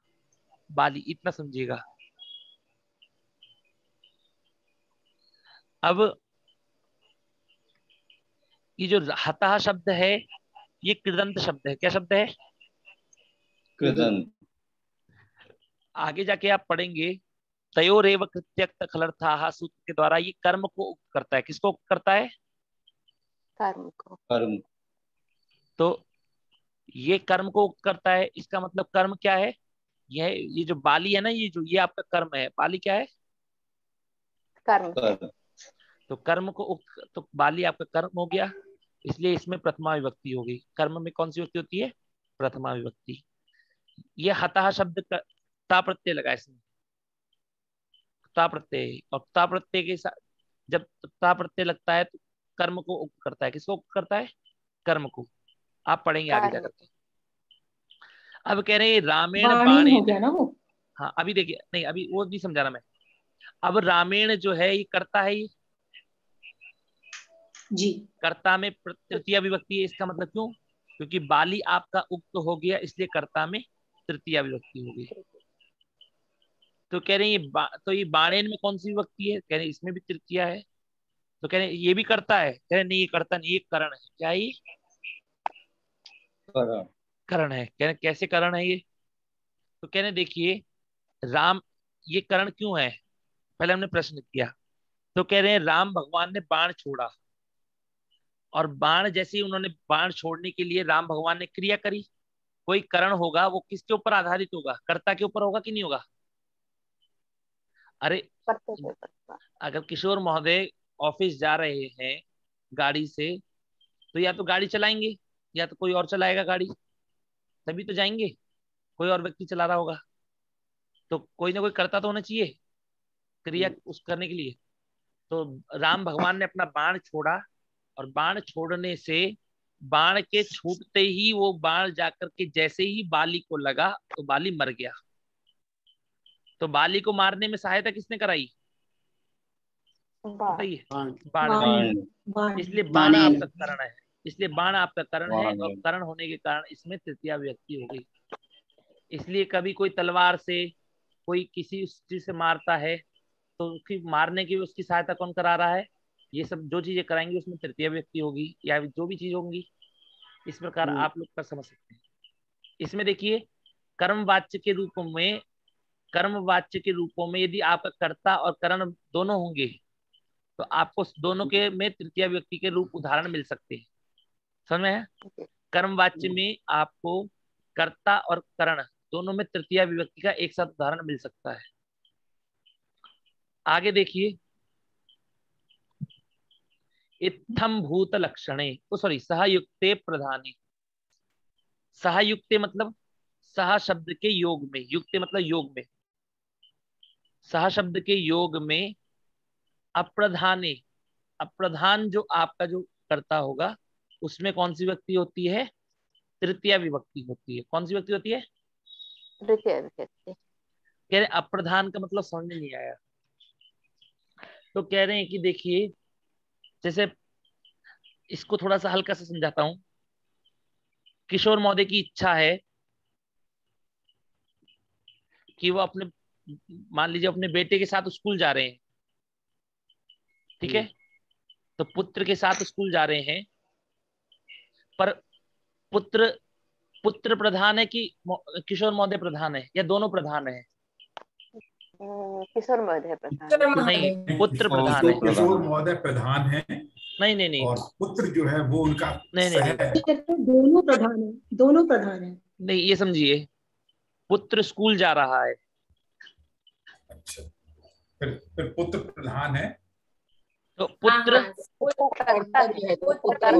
बाली, इतना समझिएगा। अब ये जो हतः शब्द है ये कृदंत शब्द है। क्या शब्द है? कृदंत। आगे जाके आप पढ़ेंगे तयोरेव कृत्यक्त खलर्थाः सूत्र के द्वारा ये कर्म को उक्त करता है। किसको उक्त करता है? कर्म को। कर्म। तो ये कर्म को उक्त करता है, इसका मतलब कर्म क्या है? ये जो बाली है ना, ये आपका कर्म है। बाली क्या है? कर्म। तो कर्म को उक्त, तो बाली आपका कर्म हो गया, इसलिए इसमें प्रथमा विभक्ति हो गई। कर्म में कौन सी विभक्ति होती है? प्रथमा विभक्ति। ये हतः शब्द ता प्रत्यय लगा इसमें, ता प्रत्यय, और ता प्रत्यय के साथ जब ता प्रत्यय लगता है तो कर्म को उक्त करता है। किसको उक्त करता है? कर्म को। आप पढ़ेंगे आगे जाकर के। अब कह रहे हैं रामेण बाणेन हो गया ना वो। हाँ अभी देखिए, नहीं अभी वो नहीं समझा रहा मैं। अब रामेण जो है ये कर्ता है, ये जी। कर्ता में तृतीया विभक्ति है। इसका मतलब क्यों? क्योंकि बाली आपका उक्त हो गया, इसलिए कर्ता में तृतीया विभक्ति हो गई। तो कह रहे हैं तो ये बाणेन में कौन सी विभक्ति है? कह रहे हैं इसमें भी तृतीया है। तो कह रहे हैं ये भी करता है? कह रहे नहीं ये करता नहीं, ये करण है। क्या है ये? करण है। कह रहे कैसे करण है ये? तो कह रहे देखिए राम, ये करण क्यों है? पहले हमने प्रश्न किया, तो कह रहे हैं राम भगवान ने बाण छोड़ा, और बाण जैसे ही उन्होंने बाण छोड़ने के लिए राम भगवान ने क्रिया करी। कोई करण होगा वो किसके ऊपर आधारित होगा? कर्ता के ऊपर होगा कि नहीं होगा? अरे अगर किशोर महोदय ऑफिस जा रहे हैं गाड़ी से, तो या तो गाड़ी चलाएंगे या तो कोई और चलाएगा गाड़ी, तभी तो जाएंगे। कोई और व्यक्ति चला रहा होगा, तो कोई ना कोई कर्ता तो होना चाहिए क्रिया उस करने के लिए। तो राम भगवान ने अपना बाण छोड़ा, और बाण छोड़ने से बाण के छूटते ही वो बाण जाकर के जैसे ही बाली को लगा तो बाली मर गया। तो बाली को मारने में सहायता किसने कराई? बताइए। बाण बाण बाण बाण इसलिए बाण बाणी आपका करण है, इसलिए बाण आपका करण है, बाण और है। करण होने के कारण इसमें तृतीया विभक्ति हो गई। इसलिए कभी कोई तलवार से कोई किसी चीज से मारता है तो उसकी मारने की उसकी सहायता कौन करा रहा है, ये सब जो चीजें कराएंगे उसमें तृतीय व्यक्ति होगी, या जो भी चीज होंगी इस प्रकार आप लोग कर समझ सकते हैं। इसमें देखिए कर्मवाच्य के रूप में, कर्मवाच्य के रूपों में यदि आपका कर्ता और करण दोनों होंगे तो आपको दोनों के में तृतीय व्यक्ति के रूप उदाहरण मिल सकते हैं। समझ में है? कर्मवाच्य में आपको कर्ता और करण दोनों में तृतीय विभक्ति का एक साथ उदाहरण मिल सकता है। आगे देखिए, इत्थम भूत लक्षणे, तो सॉरी सहयुक्ते प्रधाने, सहयुक्ते मतलब सह शब्द के योग में, युक्ते मतलब योग में, सह शब्द के योग में अप्रधाने, अप्रधान जो आपका जो कर्ता होगा उसमें कौन सी व्यक्ति होती है, तृतीय विभक्ति होती है। कौन सी व्यक्ति होती है? तृतीय विभक्ति। कह रहे अप्रधान का मतलब समझ में नहीं आया, तो कह रहे हैं कि देखिए जैसे इसको थोड़ा सा हल्का सा समझाता हूं। किशोर महोदय की इच्छा है कि वो अपने, मान लीजिए अपने बेटे के साथ स्कूल जा रहे हैं, ठीक है, तो पुत्र के साथ स्कूल जा रहे हैं, पर पुत्र पुत्र प्रधान है कि किशोर महोदय प्रधान है, या दोनों प्रधान है? किशोर महोदय प्रधान। नहीं, पुत्र प्रधान है। किशोर महोदय प्रधान है नहीं नहीं नहीं, और पुत्र जो है वो उनका नहीं नहीं नहीं, दोनों प्रधान है, दोनों प्रधान है। नहीं, ये समझिए, पुत्र स्कूल जा रहा है। अच्छा, फिर पुत्र प्रधान है, तो पुत्र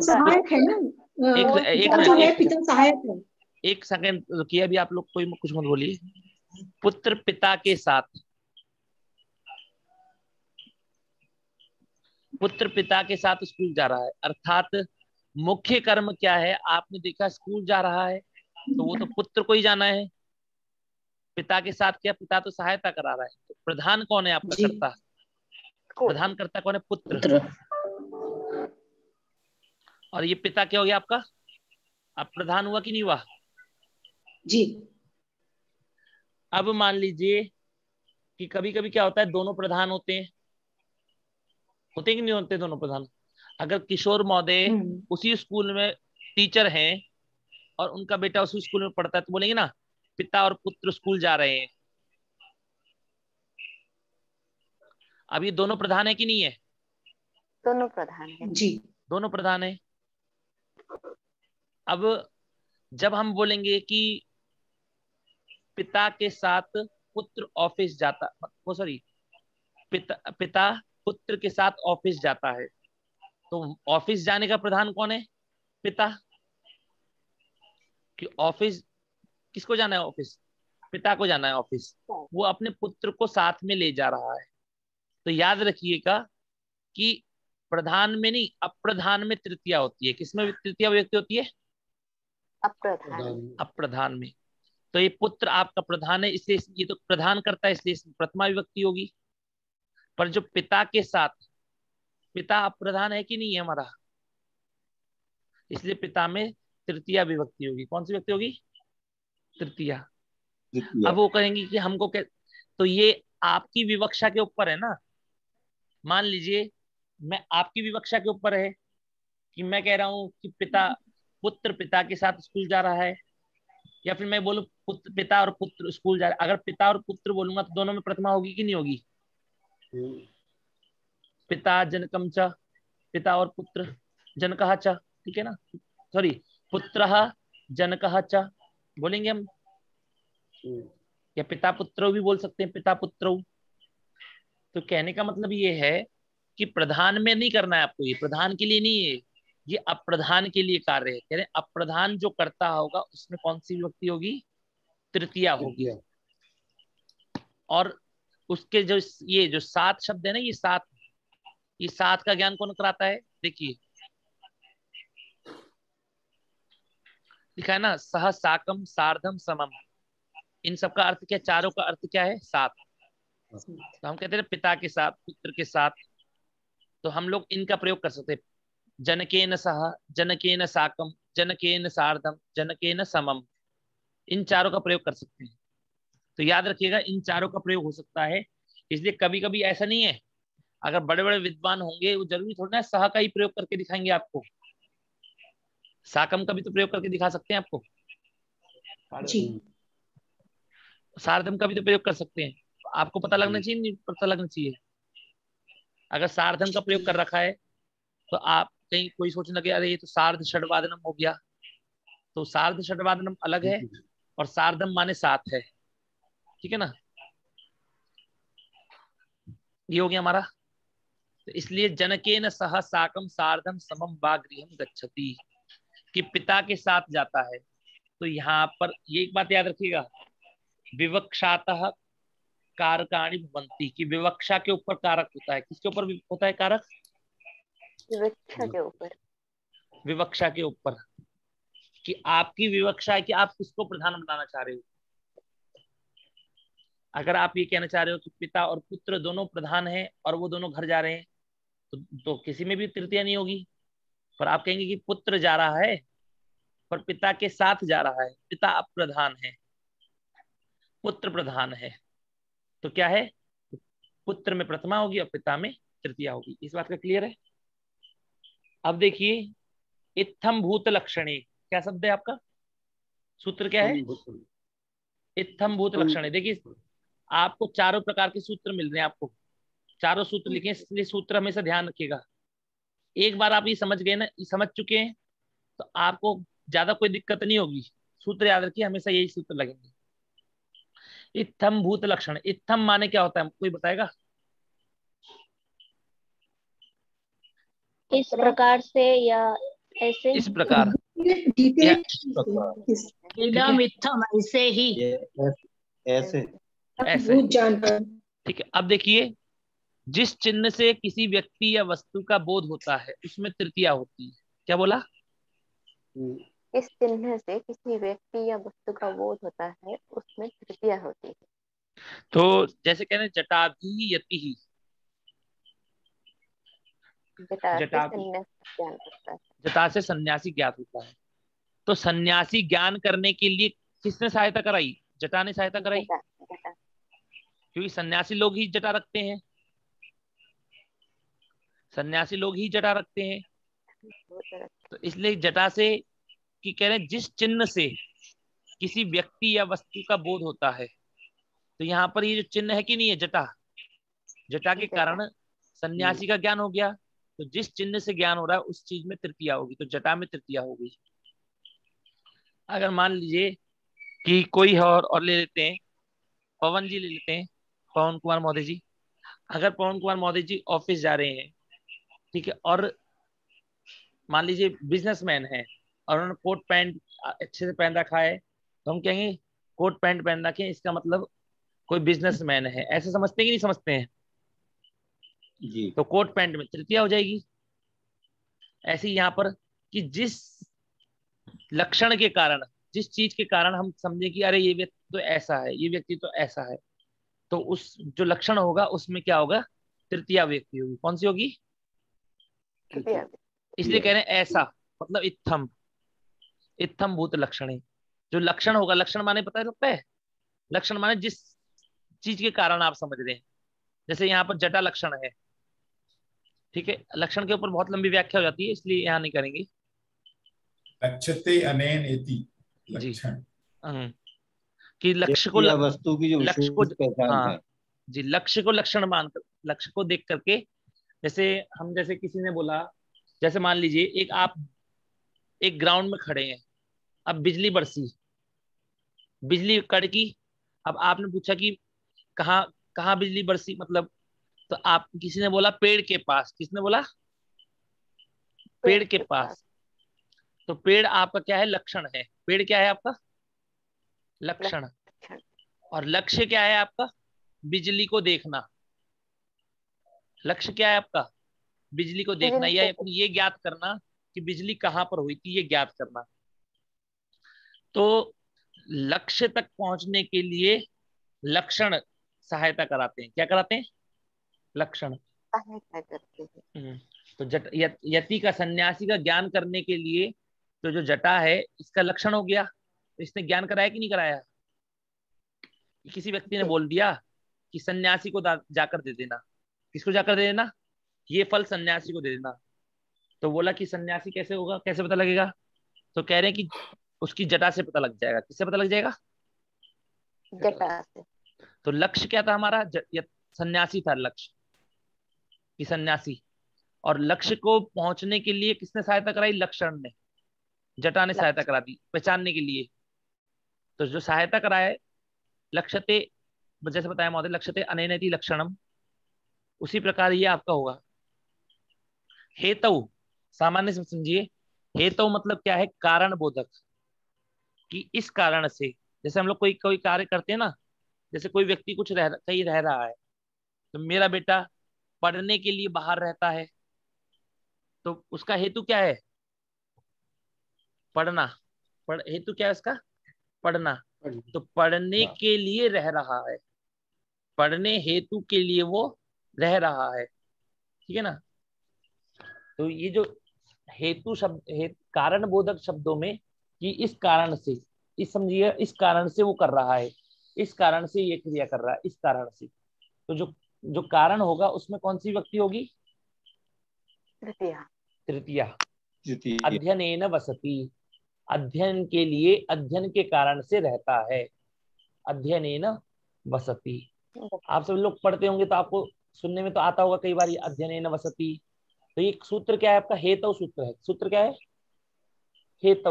सहायक है ना, पिता जो है पिता सहायक है। एक सेकंड रुकिए, अभी आप लोग कोई कुछ मत बोलिए। पुत्र पिता के साथ, पुत्र पिता के साथ स्कूल जा रहा है, अर्थात मुख्य कर्म क्या है, आपने देखा स्कूल जा रहा है तो वो तो पुत्र को ही जाना है, पिता के साथ क्या, पिता तो सहायता करा रहा है, तो प्रधान कौन है आपका कर्ता? प्रधान कर्ता कौन है? पुत्र। और ये पिता क्या हो गया आपका? अब प्रधान हुआ कि नहीं हुआ? जी। अब मान लीजिए कि कभी कभी क्या होता है, दोनों प्रधान होते हैं, होते कि नहीं होते दोनों प्रधान? अगर किशोर महोदय उसी स्कूल में टीचर हैं और उनका बेटा उसी स्कूल में पढ़ता है तो बोलेंगे ना पिता और पुत्र स्कूल जा रहे हैं। अब ये दोनों प्रधान है कि नहीं है? दोनों प्रधान है जी, दोनों प्रधान है। अब जब हम बोलेंगे कि पिता के साथ पुत्र ऑफिस जाता, वो सॉरी पिता पुत्र के साथ ऑफिस जाता है, तो ऑफिस जाने का प्रधान कौन है? पिता। कि ऑफिस किसको जाना है? ऑफिस पिता को जाना है ऑफिस, वो अपने पुत्र को साथ में ले जा रहा है। तो याद रखिएगा कि प्रधान में नहीं, अप्रधान में तृतीया होती है। किसमें तृतीया व्यक्ति होती है? अप्रधान। अप्रधान में। तो ये पुत्र आपका प्रधान है, इसलिए ये तो प्रधान करता है, इसलिए प्रथमा विभक्ति होगी। पर जो पिता के साथ, पिता अप्रधान है कि नहीं है हमारा, इसलिए पिता में तृतीया विभक्ति होगी। कौन सी विभक्ति होगी? तृतीया। अब वो कहेंगे कि हमको क्या, तो ये आपकी विवक्षा के ऊपर है ना। मान लीजिए मैं, आपकी विवक्षा के ऊपर है कि मैं कह रहा हूं कि पुत्र पिता के साथ स्कूल जा रहा है, या फिर मैं बोलूं पुत्र पिता और पुत्र स्कूल जा रहा है। अगर पिता और पुत्र बोलूंगा तो दोनों में प्रथमा होगी कि नहीं होगी? पिता जनकम च, पिता और पुत्र जनकः च, ठीक है ना, सॉरी पुत्रः जनकः च बोलेंगे हम, या पिता पुत्र भी बोल सकते हैं, पिता पुत्र। तो कहने का मतलब ये है कि प्रधान में नहीं करना है आपको, ये प्रधान के लिए नहीं है, ये अप्रधान के लिए कार्य है। कह रहे अप्रधान जो करता होगा उसमें कौन सी विभक्ति होगी? तृतीया होगी। और उसके जो ये जो सात शब्द है ना, ये सात का ज्ञान कौन कराता है? देखिए लिखा है ना, सह साकम सार्धम समम, इन सबका अर्थ क्या, चारों का अर्थ क्या है? सात। तो हम कहते हैं पिता के साथ, पुत्र के साथ, तो हम लोग इनका प्रयोग कर सकते हैं। जनकेन सह, जनकेन साकम, जनकेन सार्धम, जनकेन समम, इन चारों का प्रयोग कर सकते हैं। तो याद रखिएगा इन चारों का प्रयोग हो सकता है। इसलिए कभी कभी ऐसा नहीं है, अगर बड़े बड़े विद्वान होंगे वो जरूरी थोड़ा ना सह का ही प्रयोग करके दिखाएंगे आपको, साकम का भी तो प्रयोग करके दिखा सकते हैं आपको, जी। सार्धम का भी तो प्रयोग कर सकते हैं। आपको पता लगना चाहिए, नहीं पता लगना चाहिए। अगर सार्धम का प्रयोग कर रखा है तो आप कहीं कोई सोचने लगे अरे ये तो सार्ध षडवादनम हो गया, तो सार्ध षडवादनम अलग है और सार्धम माने सात है, ठीक है ना। ये हो गया हमारा। तो इसलिए जनकेन सह साकम सार्धम समम वा गृहम गच्छति, कि पिता के साथ जाता है। तो यहाँ पर ये एक बात याद रखिएगा, विवक्षातः कारकाणि भवन्ति, कि विवक्षा के ऊपर कारक होता है। किसके ऊपर होता है कारक? विवक्षा के ऊपर। विवक्षा के ऊपर, कि आपकी विवक्षा है कि आप किसको प्रधान बनाना चाह रहे हो। अगर आप ये कहना चाह रहे हो कि पिता और पुत्र दोनों प्रधान हैं और वो दोनों घर जा रहे हैं, तो किसी में भी तृतीया नहीं होगी। पर आप कहेंगे कि पुत्र जा रहा है पर पिता के साथ जा रहा है, पिता अप्रधान है, पुत्र प्रधान है, तो क्या है, पुत्र में प्रथमा होगी और पिता में तृतीया होगी। इस बात का क्लियर है। अब देखिए इत्थम भूत लक्षणे, क्या शब्द है आपका, सूत्र क्या है? इत्थम भूत लक्षणे। देखिए आपको चारों प्रकार के सूत्र मिल रहे हैं, आपको चारों सूत्र लिखे, इसलिए सूत्र हमेशा ध्यान रखिएगा। एक बार आप ये समझ गए ना, ये समझ चुके हैं, तो आपको ज्यादा कोई दिक्कत नहीं होगी। सूत्र याद रखिए, हमेशा यही सूत्र लगेंगे। इत्थम भूत लक्षण, इत्थम माने क्या होता है, कोई बताएगा? इस प्रकार से या ऐसे? इस प्रकार, डिटेल इदम इत्थम, ऐसे ही, ऐसे ऐसे, ठीक है। अब देखिए जिस चिन्ह से किसी व्यक्ति या वस्तु का बोध होता है उसमें तृतीया होती है। क्या बोला? इस चिन्ह से किसी व्यक्ति या वस्तु का बोध होता है उसमें तृतीया होती है। तो जैसे कहने जटाभि यति ही, जटा से जटा संन्यास ज्ञान होता है। जटा से सन्यासी ज्ञात होता है। तो सन्यासी ज्ञान करने के लिए किसने सहायता कराई? जटा ने सहायता कराई, जटा। क्योंकि सन्यासी लोग ही जटा रखते हैं, सन्यासी लोग ही जटा रखते हैं। तो इसलिए जटा से कि कह रहे हैं जिस चिन्ह से किसी व्यक्ति या वस्तु का बोध होता है, तो यहाँ पर ये जो चिन्ह है कि नहीं है जटा, जटा के कारण सन्यासी का ज्ञान हो गया। तो जिस चिन्ह से ज्ञान हो रहा है उस चीज में तृतीया होगी, तो जटा में तृतीया होगी। अगर मान लीजिए कि कोई है और ले लेते हैं, पवन जी ले लेते हैं, पवन कुमार महोदय जी। अगर पवन कुमार महोदय जी ऑफिस जा रहे हैं, ठीक है, और मान लीजिए बिजनेसमैन है और उन्होंने कोट पैंट अच्छे से पहन रखा है, तो हम कहेंगे कोट पैंट पहन रखे हैं, इसका मतलब कोई बिजनेसमैन है। ऐसे समझते हैं कि नहीं समझते हैं? जी। तो कोट पैंट में तृतीया हो जाएगी। ऐसे ही यहाँ पर कि जिस लक्षण के कारण, जिस चीज के कारण हम समझे कि अरे ये व्यक्ति तो ऐसा है, ये व्यक्ति तो ऐसा है, तो उस जो लक्षण होगा उसमें क्या होगा, तृतीया व्यक्ति होगी। कौन सी होगी? तृतीया। इसलिए कह रहे हैं ऐसा, मतलब इत्थम, इत्थम भूत लक्षण। जो लक्षण होगा, लक्षण माने पता लगता है, लक्षण माने जिस चीज के कारण आप समझ रहे हैं। जैसे यहाँ पर जटा लक्षण है, ठीक है, लक्षण के ऊपर बहुत लंबी व्याख्या हो जाती है, इसलिए यहाँ नहीं करेंगे। लक्ष्यते अनेन इति जी, लक्षण, कि लक्ष्य को या वस्तु की जो लक्ष्य को, विशेष पहचान हाँ है। जी, लक्ष्य को लक्षण मानकर, लक्ष्य को देख करके, जैसे हम, जैसे किसी ने बोला, जैसे मान लीजिए एक आप एक ग्राउंड में खड़े हैं, अब बिजली बरसी, बिजली कड़की, अब आपने पूछा कि कहाँ कहाँ बिजली बरसी, मतलब, तो आप, किसी ने बोला पेड़ के पास, किसने बोला? पेड़ के पास। तो पेड़ आपका क्या है? लक्षण है। पेड़ क्या है आपका? लक्षण। और लक्ष्य क्या है आपका? बिजली को देखना। लक्ष्य क्या है आपका? बिजली को देखना, या अपनी ये ज्ञात करना कि बिजली कहाँ पर हुई थी, ये ज्ञात करना। तो लक्ष्य तक पहुंचने के लिए लक्षण सहायता कराते हैं। क्या कराते हैं? लक्षण। सहायता करते हैं। तो यति का, सन्यासी का ज्ञान करने के लिए तो जो जटा है इसका लक्षण हो गया, तो इसने ज्ञान कराया कि नहीं कराया? किसी व्यक्ति ने बोल दिया कि सन्यासी को जाकर दे देना। किसको जाकर दे देना? ये फल सन्यासी को दे देना। तो बोला कि सन्यासी कैसे होगा, कैसे पता लगेगा? तो कह रहे हैं कि उसकी जटा से पता लग जाएगा। किससे पता लग जाएगा? जटा से। तो लक्ष्य क्या था हमारा? सन्यासी था लक्ष्य कि सन्यासी, और लक्ष्य को पहुंचने के लिए किसने सहायता कराई? लक्षण ने, जटा ने सहायता करा दी पहचानने के लिए। तो जो सहायता कराए लक्ष्यते, जैसे बताया महोदय, लक्ष्यते अनेनेति लक्षणम, उसी प्रकार ये आपका होगा। हेतु सामान्य से समझिए, हेतु मतलब क्या है? कारण बोधक, कि इस कारण से, जैसे हम लोग कोई कोई कार्य करते हैं ना, जैसे कोई व्यक्ति कुछ कहीं रह रहा है, तो मेरा बेटा पढ़ने के लिए बाहर रहता है, तो उसका हेतु क्या है? पढ़ना। हेतु क्या है उसका? पढ़ना। तो पढ़ने के लिए रह रहा है, पढ़ने हेतु के लिए वो रह रहा है, ठीक है ना? तो ये जो हेतु शब्द, कारण बोधक शब्दों में, कि इस कारण से, इस समझिए, इस कारण से वो कर रहा है, इस कारण से ये क्रिया कर रहा है, इस कारण से। तो जो जो कारण होगा उसमें कौन सी व्यक्ति होगी? तृतीया। अध्ययनेन वसति, अध्ययन के लिए, अध्ययन के कारण से रहता है। अध्ययनेन वसति। आप सब लोग पढ़ते होंगे तो आपको सुनने में तो आता होगा कई बार, अध्ययनेन वसति। तो ये सूत्र क्या है आपका? हेतु सूत्र है। सूत्र क्या है? हेतु।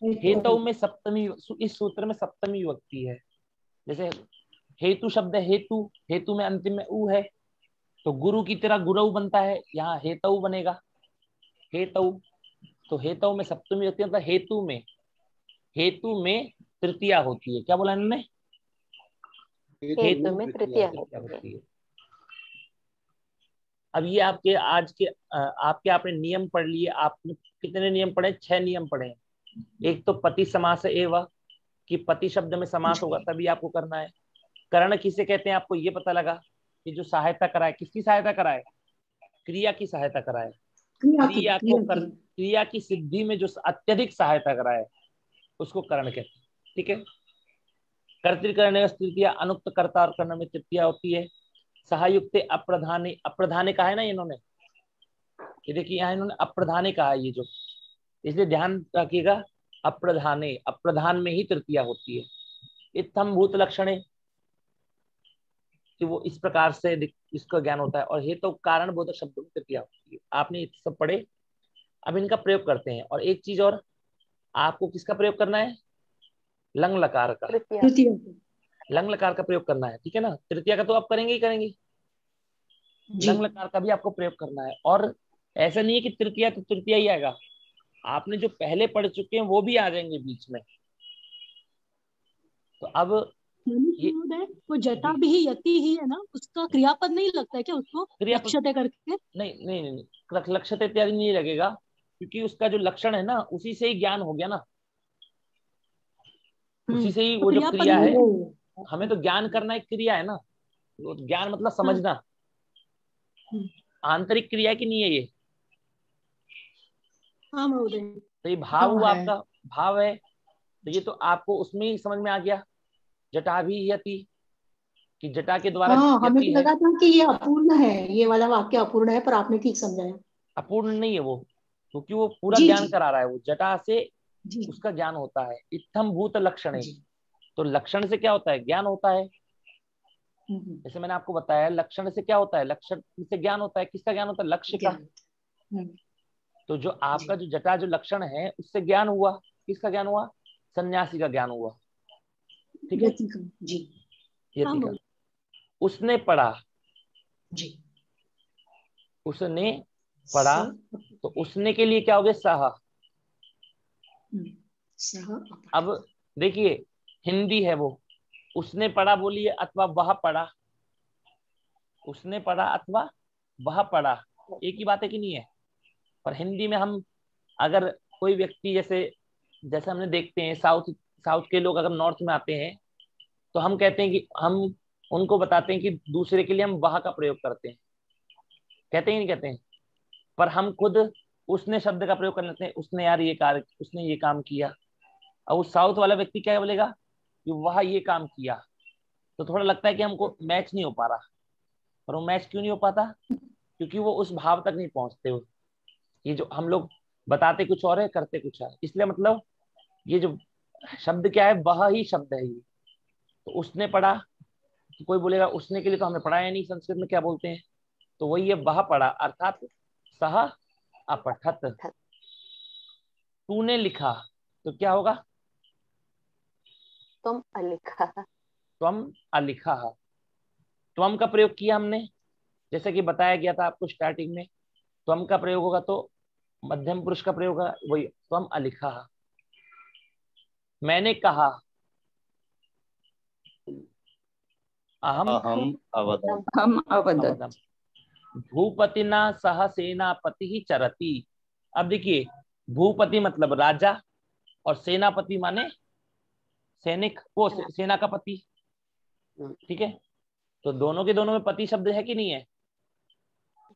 हेतु में सप्तमी, इस सूत्र में सप्तमी विभक्ति है। जैसे हेतु शब्द है, हेतु, हेतु में अंतिम में उ है, तो गुरु की तरह गुरु बनता है, यहाँ हेतु बनेगा, हेतु। तो हेतु में सप्तमी विभक्ति, मतलब हेतु में तृतीया होती है। क्या बोला इन्होंने? हेतु में तृतीया होती है। अब ये आपके आज के आपने नियम पढ़ लिए। आपने कितने नियम पढ़े? 6 नियम पढ़े। एक तो पति समास एवं, कि पति शब्द में समास होगा तभी आपको करना है। करण किसे कहते हैं आपको ये पता लगा, कि जो सहायता कराए। किसकी सहायता कराए? क्रिया की सहायता कराए। क्रिया की सिद्धि में जो अत्यधिक सहायता कराए उसको करण कहते हैं, ठीक है? कर्तृकरण तृतीया, अनुक्त कर्ता और कर्ण में तृतीया होती है। सहायुक्त अप्रधाने, अप्रधाने कहा है ना इन्होंने, ये देखिए यहाँ इन्होंने अप्रधाने कहा है, ये जो, इसलिए ध्यान रखिएगा, अप्रधाने, अप्रधान में ही तृतीया होती है। इत्थम भूत लक्षणे, कि वो इस प्रकार से इसका ज्ञान होता है। और हेतु कारण बोधक शब्दों में तृतीया होती है। आपने सब पढ़े, अब इनका प्रयोग करते हैं। और एक चीज और, आपको किसका प्रयोग करना है? लंग लकार का, लंग लकार का प्रयोग करना है, ठीक है ना? तृतीया का तो आप करेंगे ही करेंगे, लंग लकार का भी आपको प्रयोग करना है। और ऐसा नहीं है कि तृतीया तो तृतीया ही आएगा, आपने जो पहले पढ़ चुके हैं वो भी आ जाएंगे बीच में। तो अब वो जटा भी ही यति ही है ना, उसका क्रियापद नहीं लगता है क्या उसको? लक्ष्यते करके नहीं नहीं नहीं, लक्ष्यते इत्यादि नहीं लगेगा, क्योंकि उसका जो लक्षण है ना, उसी से ही ज्ञान हो गया ना, उसी से ही वो जो क्रिया है। हमें तो ज्ञान करना एक क्रिया है ना, वो ज्ञान मतलब समझना, आंतरिक क्रिया की नहीं है ये। हाँ महोदय। तो ये भाव हुआ आपका, भाव है, तो ये तो आपको उसमें ही समझ में आ गया। जटा भी यति, कि जटा के द्वारा हमें तो लगा था कि ये अपूर्ण है, ये वाला वाक्य अपूर्ण है, पर आपने ठीक समझाया। अपूर्ण नहीं है वो, क्योंकि वो पूरा ज्ञान करा रहा है, वो जटा से उसका ज्ञान होता है। इत्थम भूत लक्षण है, तो लक्षण से क्या होता है? ज्ञान होता है। जैसे मैंने आपको बताया, लक्षण से क्या होता है? लक्षण से ज्ञान होता है। किसका ज्ञान होता है? लक्ष्य का। तो जो आपका जो जटा जो लक्षण है, उससे ज्ञान हुआ। किसका ज्ञान हुआ? सन्यासी का ज्ञान हुआ, ठीक है जी। यति का। उसने पढ़ा, उसने पढ़ा, तो उसने के लिए क्या हो गया? सह। अब देखिए, हिंदी है वो, उसने पढ़ा बोलिए अथवा वह पढ़ा, उसने पढ़ा अथवा वह पढ़ा, एक ही बात है कि नहीं है? पर हिंदी में हम अगर कोई व्यक्ति, जैसे हमने देखते हैं साउथ के लोग अगर नॉर्थ में आते हैं, तो हम कहते हैं कि हम उनको बताते हैं कि दूसरे के लिए हम वह का प्रयोग करते हैं। कहते ही नहीं कहते हैं, पर हम खुद उसने शब्द का प्रयोग कर लेते हैं, उसने यार ये कार्य, उसने ये काम किया। और उस साउथ वाला व्यक्ति क्या बोलेगा कि वह ये काम किया, तो थोड़ा लगता है कि हमको मैच नहीं हो पा रहा। पर वो मैच क्यों नहीं हो पाता? क्योंकि वो उस भाव तक नहीं पहुंचते हो। ये जो हम लोग बताते कुछ और है, करते कुछ है। इसलिए मतलब ये जो शब्द क्या है, वह ही शब्द है ये। तो उसने पढ़ा, तो कोई बोलेगा उसने के लिए तो हमने पढ़ाया नहीं, संस्कृत में क्या बोलते हैं, तो वही है वह पढ़ा, अर्थात सह अपठत। तूने लिखा तो क्या होगा? तुम अलिखा। त्वम अलिखा। त्वम का प्रयोग किया हमने, जैसे कि बताया गया था आपको स्टार्टिंग में। त्वम का प्रयोग होगा तो मध्यम पुरुष का प्रयोग होगा, वही त्वम अलिखा। मैंने कहा, अहम अवदम्। हम अवदत्। अवदम्। भूपतिना सह सेनापति ही चरती। अब देखिए, भूपति मतलब राजा और सेनापति माने सैनिक, वो सेना का पति। ठीक है, तो दोनों के दोनों में पति शब्द है कि नहीं है?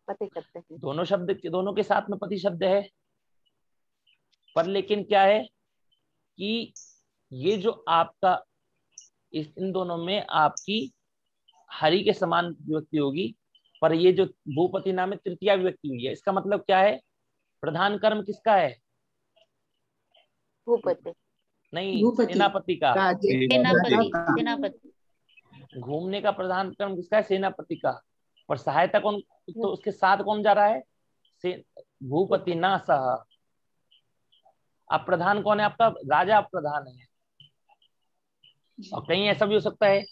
पति शब्द है। दोनों शब्द, दोनों के साथ में पति शब्द है। पर लेकिन क्या है कि ये जो आपका इन दोनों में आपकी हरि के समान विभक्ति होगी, पर ये जो भूपति नाम में तृतीया विभक्ति हुई है। इसका मतलब क्या है? प्रधान कर्म किसका है? भूपति नहीं, सेनापति का। सेनापति। घूमने का प्रधान कर्म किसका है? सेनापति का। और सहायता कौन, तो उसके साथ कौन जा रहा है? भूपति ना सह। अब प्रधान कौन है आपका? राजा प्रधान है। और कहीं ऐसा भी हो सकता है,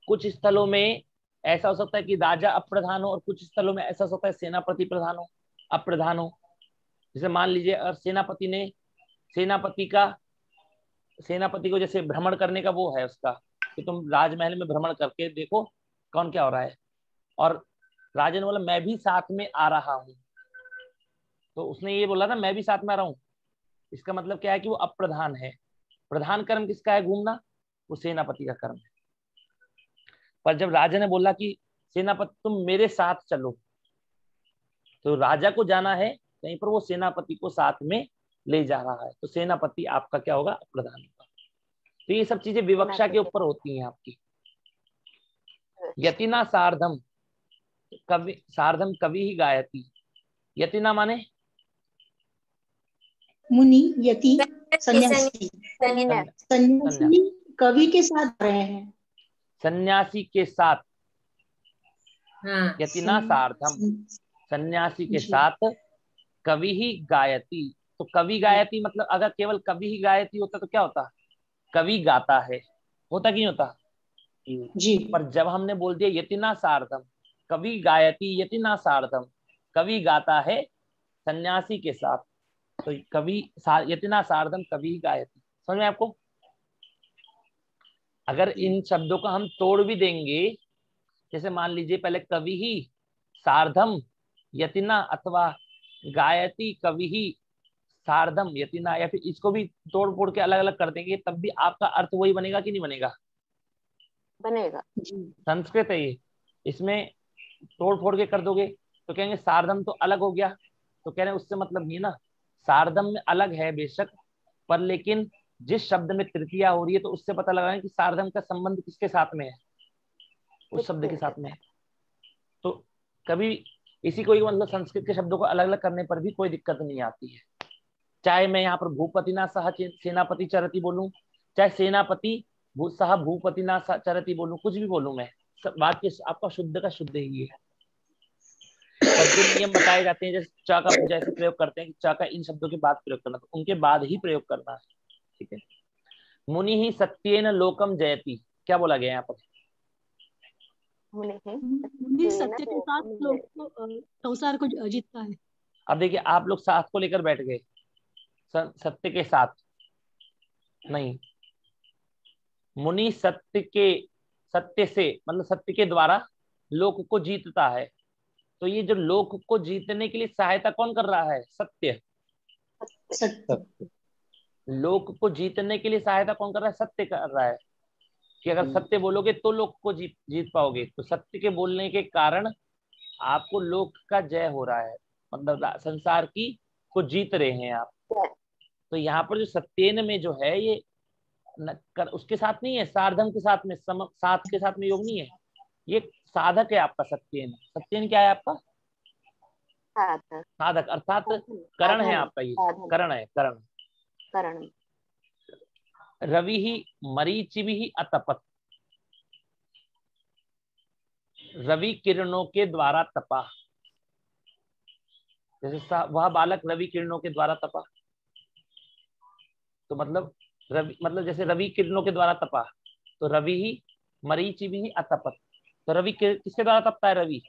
कुछ स्थलों में ऐसा हो सकता है कि राजा अप्रधान हो, और कुछ स्थलों में ऐसा हो सकता है सेनापति प्रधान हो, अप्रधान हो। जैसे मान लीजिए, और सेनापति ने सेनापति को जैसे भ्रमण करने का वो है उसका, कि तुम राजमहल में भ्रमण करके देखो कौन क्या हो रहा है, और राजा ने बोला मैं भी साथ में आ रहा हूँ, तो उसने ये बोला ना मैं भी साथ में आ रहा हूँ। इसका मतलब क्या है कि वो अप्रधान है। प्रधान कर्म किसका है? घूमना। वो सेनापति का कर्म है। पर जब राजा ने बोला कि सेनापति तुम मेरे साथ चलो, तो राजा को जाना है कहीं पर, वो सेनापति को साथ में ले जा रहा है, तो सेनापति आपका क्या होगा? प्रधान होगा। तो ये सब चीजें विवक्षा के ऊपर होती हैं आपकी। यतिना सार्धम, कवि ही गायती। यतिना माने मुनि, यति, सन्यासी। सन्यासी कवि के साथ रहे हैं। सन्यासी के साथ। यतिना सार्धम, सन्यासी के साथ कवि ही गायती। तो कवि गायती मतलब अगर केवल कवि ही गायती होता तो क्या होता? कवि गाता है, होता कि नहीं होता जी। पर जब हमने बोल दिया यतिना सार्धम, कवि गायती यतिना सार्धम, कवि गाता है सन्यासी के साथ, तो कवि यतिना सार्धम कवि गायती। समझ में आपको? अगर इन शब्दों को हम तोड़ भी देंगे, जैसे मान लीजिए पहले कवि ही सार्धम यतिना, अथवा गायती कवि ही सार्धम यतिना, या फिर इसको भी तोड़ फोड़ के अलग अलग कर देंगे, तब भी आपका अर्थ वही बनेगा कि नहीं बनेगा? बनेगा। संस्कृत है ये, इसमें तोड़ फोड़ के कर दोगे तो कहेंगे सार्धम तो अलग हो गया, तो कह रहे हैं उससे मतलब नहीं ना, सार्धम में अलग है बेशक, पर लेकिन जिस शब्द में तृतीया हो रही है तो उससे पता लगा कि सार्धम का संबंध किसके साथ में है? उस शब्द के साथ में है। तो कभी इसी को मतलब संस्कृत के शब्दों को अलग अलग करने पर भी कोई दिक्कत नहीं आती है। चाहे मैं यहाँ पर भूपति ना सह सेनापति चरती बोलूं, चाहे सेनापति सह भूपति ना चरती बोलूं, कुछ भी बोलूं मैं, वाक्य आपका शुद्ध का शुद्ध ही है। पर जो नियम बताए जाते हैं, जैसे च का जैसे प्रयोग करते हैं कि च का इन शब्दों के बाद प्रयोग करना, तो उनके बाद ही प्रयोग करना है। ठीक है। मुनि ही सत्येन लोकम जयति, क्या बोला गया यहाँ पर? मुनि सत्य के साथ लोग को संसार को जीतता है। अब देखिए, आप लोग साथ को लेकर बैठ गए, सत्य के साथ नहीं, मुनि सत्य से मतलब सत्य के द्वारा लोक को जीतता है। तो ये जो लोक को जीतने के लिए सहायता कौन कर रहा है? सत्य। लोक को जीतने के लिए सहायता कौन कर रहा है? सत्य कर रहा है, कि अगर सत्य बोलोगे तो लोक को जीत पाओगे। तो सत्य के बोलने के कारण आपको लोक का जय हो रहा है, मतलब संसार की को जीत रहे हैं आप। तो यहाँ पर जो सत्येन में जो है ये उसके साथ नहीं है, सार्धम के साथ में, साथ के साथ में योग नहीं है, ये साधक है आपका सत्येन। सत्येन क्या है आपका? साधक, अर्थात करण है आपका, ये करण है, करण। रवि ही मरीचिभि ही अतपत, रवि किरणों के द्वारा तपा। जैसे वह बालक रवि किरणों के द्वारा तपा, तो मतलब रवि, मतलब जैसे रवि किरणों के द्वारा तपा, तो रवि ही मरीचिभि ही अतपत। तो रवि किसके द्वारा तपता है? रवि।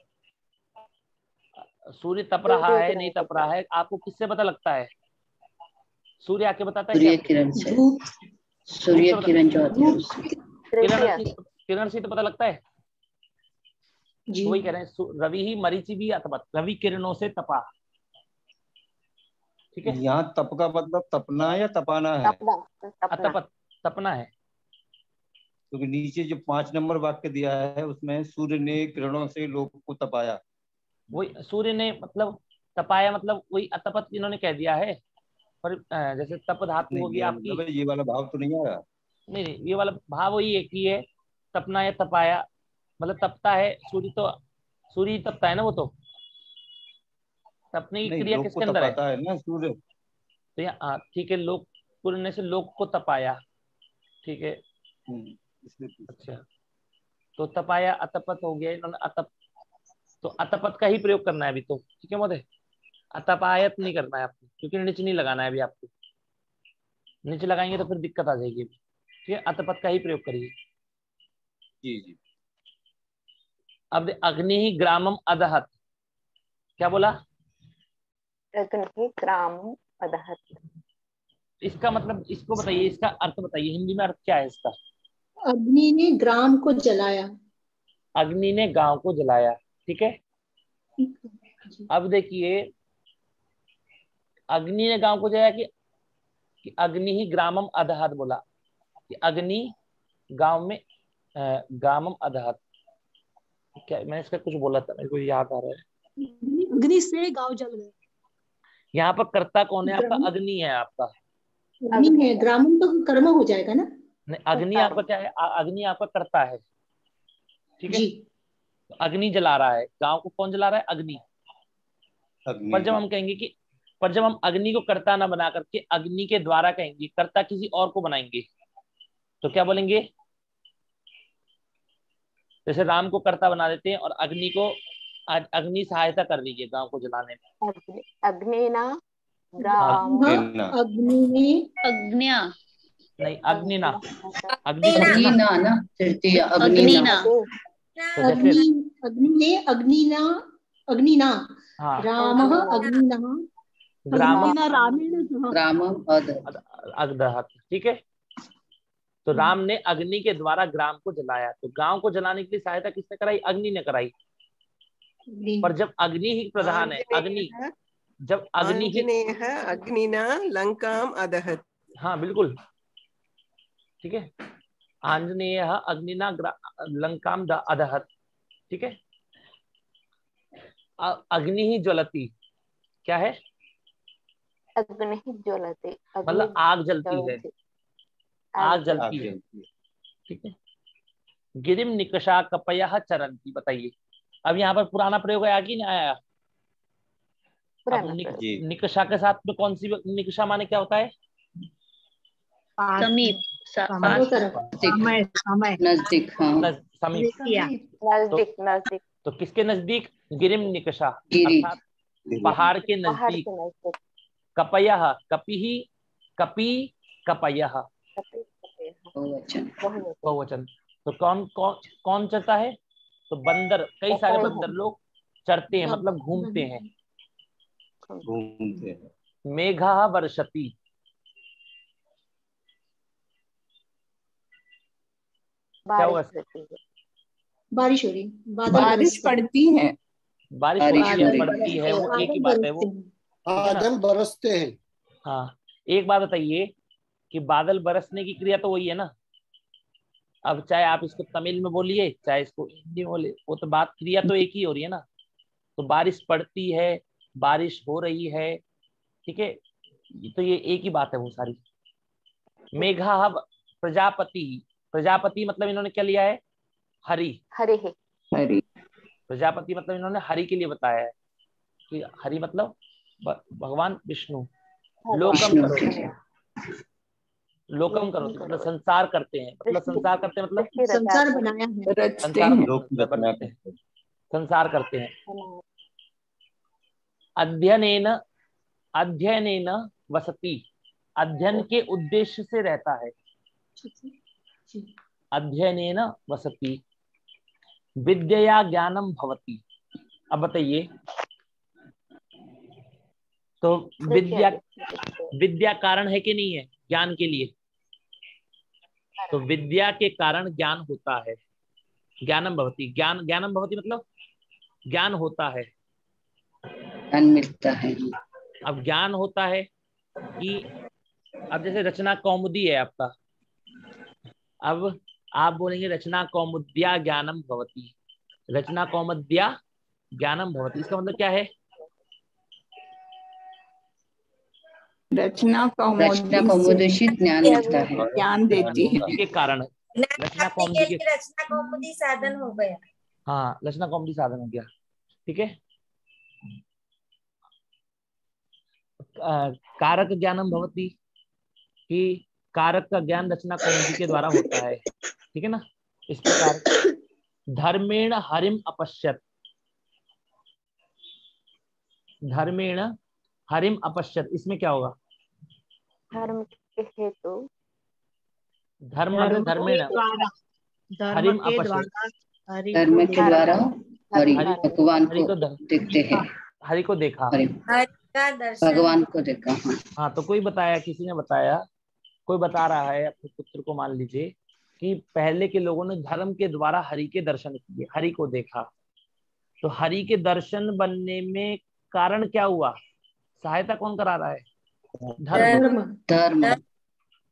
सूर्य तप रहा है नहीं तप रहा है आपको किससे पता लगता है? सूर्य आके बताता है? सूर्य किरण से, सूर्य किरण जो आती है उससे, किरण से तो पता लगता है। जी। वही कह रहे हैं, रवि ही मरीचिभि अतपत, रवि किरणों से तपा। ठीक है, यहाँ तप का मतलब तपना या तपाना है? अतपत तपना है, क्योंकि नीचे जो 5 नंबर वाक्य दिया है उसमें सूर्य ने किरणों से लोग को तपाया। वही सूर्य ने मतलब तपाया, मतलब वही अतपत इन्होंने कह दिया है। पर जैसे तप धातु होगी आपकी, मतलब ये वाला भाव तो नहीं आया। नहीं, ये वाला भाव वही एक ही है, तपना या तपाया, मतलब तपता है सूर्य, तो सूर्य ही तपता है ना, वो तो तपने की क्रिया किसके अंदर है ना सूर्य। तो यहाँ ठीक है, लोक पुरने से लोक को तपाया, ठीक है। अच्छा, तो तपाया अतपत हो गया, इन्होंने अतप, तो अतपत का ही प्रयोग करना है अभी तो, ठीक है महोदय। अतपायत नहीं करना है आपको, क्योंकि नीचे नहीं लगाना है अभी आपको, नीचे लगाएंगे तो फिर दिक्कत आ जाएगी। ठीक है, अतपत का ही प्रयोग करिए। जी जी। अब अग्नि ही ग्रामम अदहत, क्या बोला? अग्नि ग्रामम अदहत, इसका मतलब इसको बताइए, इसका अर्थ बताइए, हिंदी में अर्थ क्या है इसका? अग्नि ने ग्राम को जलाया, अग्नि ने गांव को जलाया, ठीक है। अब देखिए, अग्नि ने गांव को जलाया कि अग्नि ही ग्रामम अदहत बोला, कि अग्नि गांव में ग्रामम अदहत, क्या मैंने इसका कुछ बोला था, मेरे को याद आ रहा है। अग्नि से गांव जल गया। यहाँ पर कर्ता कौन है आपका? अग्नि है आपका। अग्नि है, ग्रामम तो कर्म हो जाएगा ना। नहीं, अग्नि आपका क्या है? अग्नि आपका कर्ता है, ठीक है। तो अग्नि जला रहा है, गांव को कौन जला रहा है? अग्नि। पर जब हम कहेंगे कि, पर जब हम अग्नि को कर्ता ना बना करके अग्नि के द्वारा कहेंगे, कर्ता किसी और को बनाएंगे, तो क्या बोलेंगे? जैसे राम को कर्ता बना देते हैं और अग्नि को, अग्नि सहायता कर रही है गांव को जलाने में। अग्निना अग्न्या नहीं, अग्निना, अग्निना ना, तृतीय अग्निना, अग्निना रामः अग्निना ग्रामम अदहत, ठीक है। तो राम ने अग्नि के द्वारा ग्राम को जलाया, तो गांव को जलाने के लिए सहायता किसने कराई? अग्नि ने कराई। पर जब अग्नि ही प्रधान है, अग्नि, जब अग्नि ही अग्निना लंकाम अदहत, हाँ बिल्कुल, ठीक है। आंजनेय अग्निना लंकाम अदहत, ठीक है। अग्नि ही ज्वलती, क्या है? अग्नि ही ज्वलती, मतलब आग जलती है, आग जलती है, ठीक है। गिरिम निकषा कपयः चरंती, बताइए अब यहाँ पर पुराना प्रयोग आया कि नहीं आया? निकषा के साथ में कौन सी निकषा माने क्या होता है? समीप, नजदीक, नजदीक, नजदीक। तो किसके नजदीक? गिरिम निकषा, अर्थात पहाड़ के नजदीक। कपयः, कपिहि, कपि, कपयः, बहुवचन। तो कौन कौन कौन चढ़ता है? तो बंदर, कई सारे बंदर लोग चढ़ते हैं, मतलब घूमते हैं। मेघः वर्षति, क्या हुआ? बारिश हो रही, बारिश पड़ती है, बारिश होती है, पड़ती है, वो एक ही बात है, वो बादल बरसते हैं। हाँ, एक बात बताइए कि बादल बरसने की क्रिया तो वही है ना। अब चाहे आप इसको तमिल में बोलिए, चाहे इसको हिंदी में बोलिए, वो तो बात, क्रिया तो एक ही हो रही है ना। तो बारिश पड़ती है, बारिश हो रही है, ठीक है, तो ये एक ही बात है वो सारी। मेघा प्रजापति, प्रजापति मतलब इन्होंने क्या लिया है, हरि, हरे है, हरि। प्रजापति मतलब इन्होंने हरि के लिए बताया है कि हरि मतलब भगवान विष्णु। लोकम विष्णु करो, के लोकम करो मतलब संसार करते हैं, मतलब संसार करते हैं मतलब संसार बनाया है, रचते संसार हैं। बनाते हैं, संसार करते हैं। अध्ययनेन, अध्ययनेन वसति, अध्ययन के उद्देश्य से रहता है, अध्ययनेन वसति। विद्या ज्ञानम भवति, अब बताइए, तो विद्या, विद्या कारण है कि नहीं है ज्ञान के लिए, तो विद्या के कारण ज्ञान होता है, ज्ञानम भवति, ज्ञान, ज्ञानम भवति मतलब ज्ञान होता है, ज्ञान मिलता है। अब ज्ञान होता है कि अब जैसे रचना कौमुदी है आपका, अब आप बोलेंगे रचना कौमुद्या ज्ञानम भवति, रचना कौमुद्या ज्ञानम भवति, इसका मतलब क्या है, रचना कौमुदी से ज्ञान मिलता है, ज्ञान देती है के कारण, रचना कौमुदी के, रचना कौमुदी साधन हो गया। हाँ रचना कौमुदी साधन हो गया, ठीक है। कारक ज्ञानम भवति, कि कारक का ज्ञान रचना कौमुदी के द्वारा होता है, ठीक है ना। इस प्रकार धर्मेण हरिम अपश्यत, धर्मेण हरिम अपश्यत, इसमें क्या होगा, धर्म के हेतु, धर्म धर्मेण हरिम अपश्यत, धर्म के द्वारा हरि भगवान को देखते हैं, हरि को देखा, भगवान को देखा। हाँ तो कोई बताया, किसी ने बताया, कोई बता रहा है अपने पुत्र को, मान लीजिए कि पहले के लोगों ने धर्म के द्वारा हरि के दर्शन किए, हरि को देखा, तो हरि के दर्शन बनने में कारण क्या हुआ, सहायता कौन करा रहा है, धर्म, धर्म,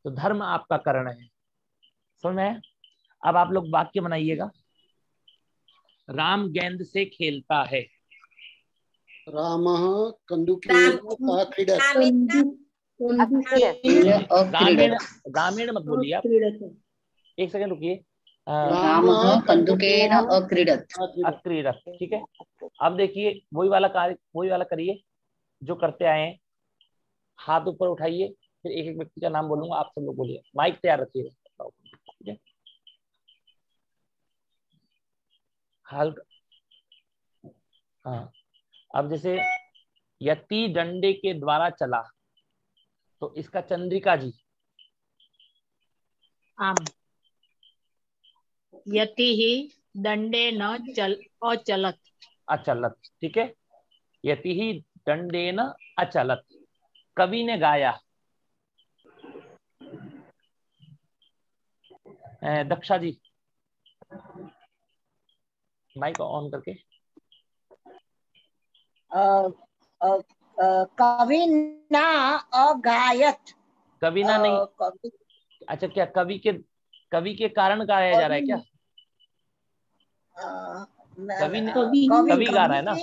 तो धर्म आपका कारण है, समझ में। अब आप लोग वाक्य बनाइएगा, राम गेंद से खेलता है, रामः कन्दुकेन क्रीडत्, ग्रामीण, ग्रामीण मत बोलिए आप, एक सेकंड रुकिए, रामः कन्दुकेन अक्रीडत्, अक्रीडत्, ठीक है। अब देखिए वही वाला कार्य, वही वाला करिए जो करते आए हैं, हाथ ऊपर उठाइए, फिर एक एक व्यक्ति का नाम बोलूंगा, आप सब लोग बोलिए, माइक तैयार रखिएगा, ठीक है। हाल, हाँ, अब जैसे यति डंडे के द्वारा चला, तो इसका चंद्रिका जी, आम, यति ही दंडे न चल अचलत, अचलत, ठीक है, यति ही दंडे न अचलत। कवि ने गाया, दक्षा जी माइक ऑन करके, कवि ना अगायत, कवि ना नहीं, अच्छा क्या कवि के कारण गाया जा रहा है क्या, कवि ने, कवि गा रहा है ना,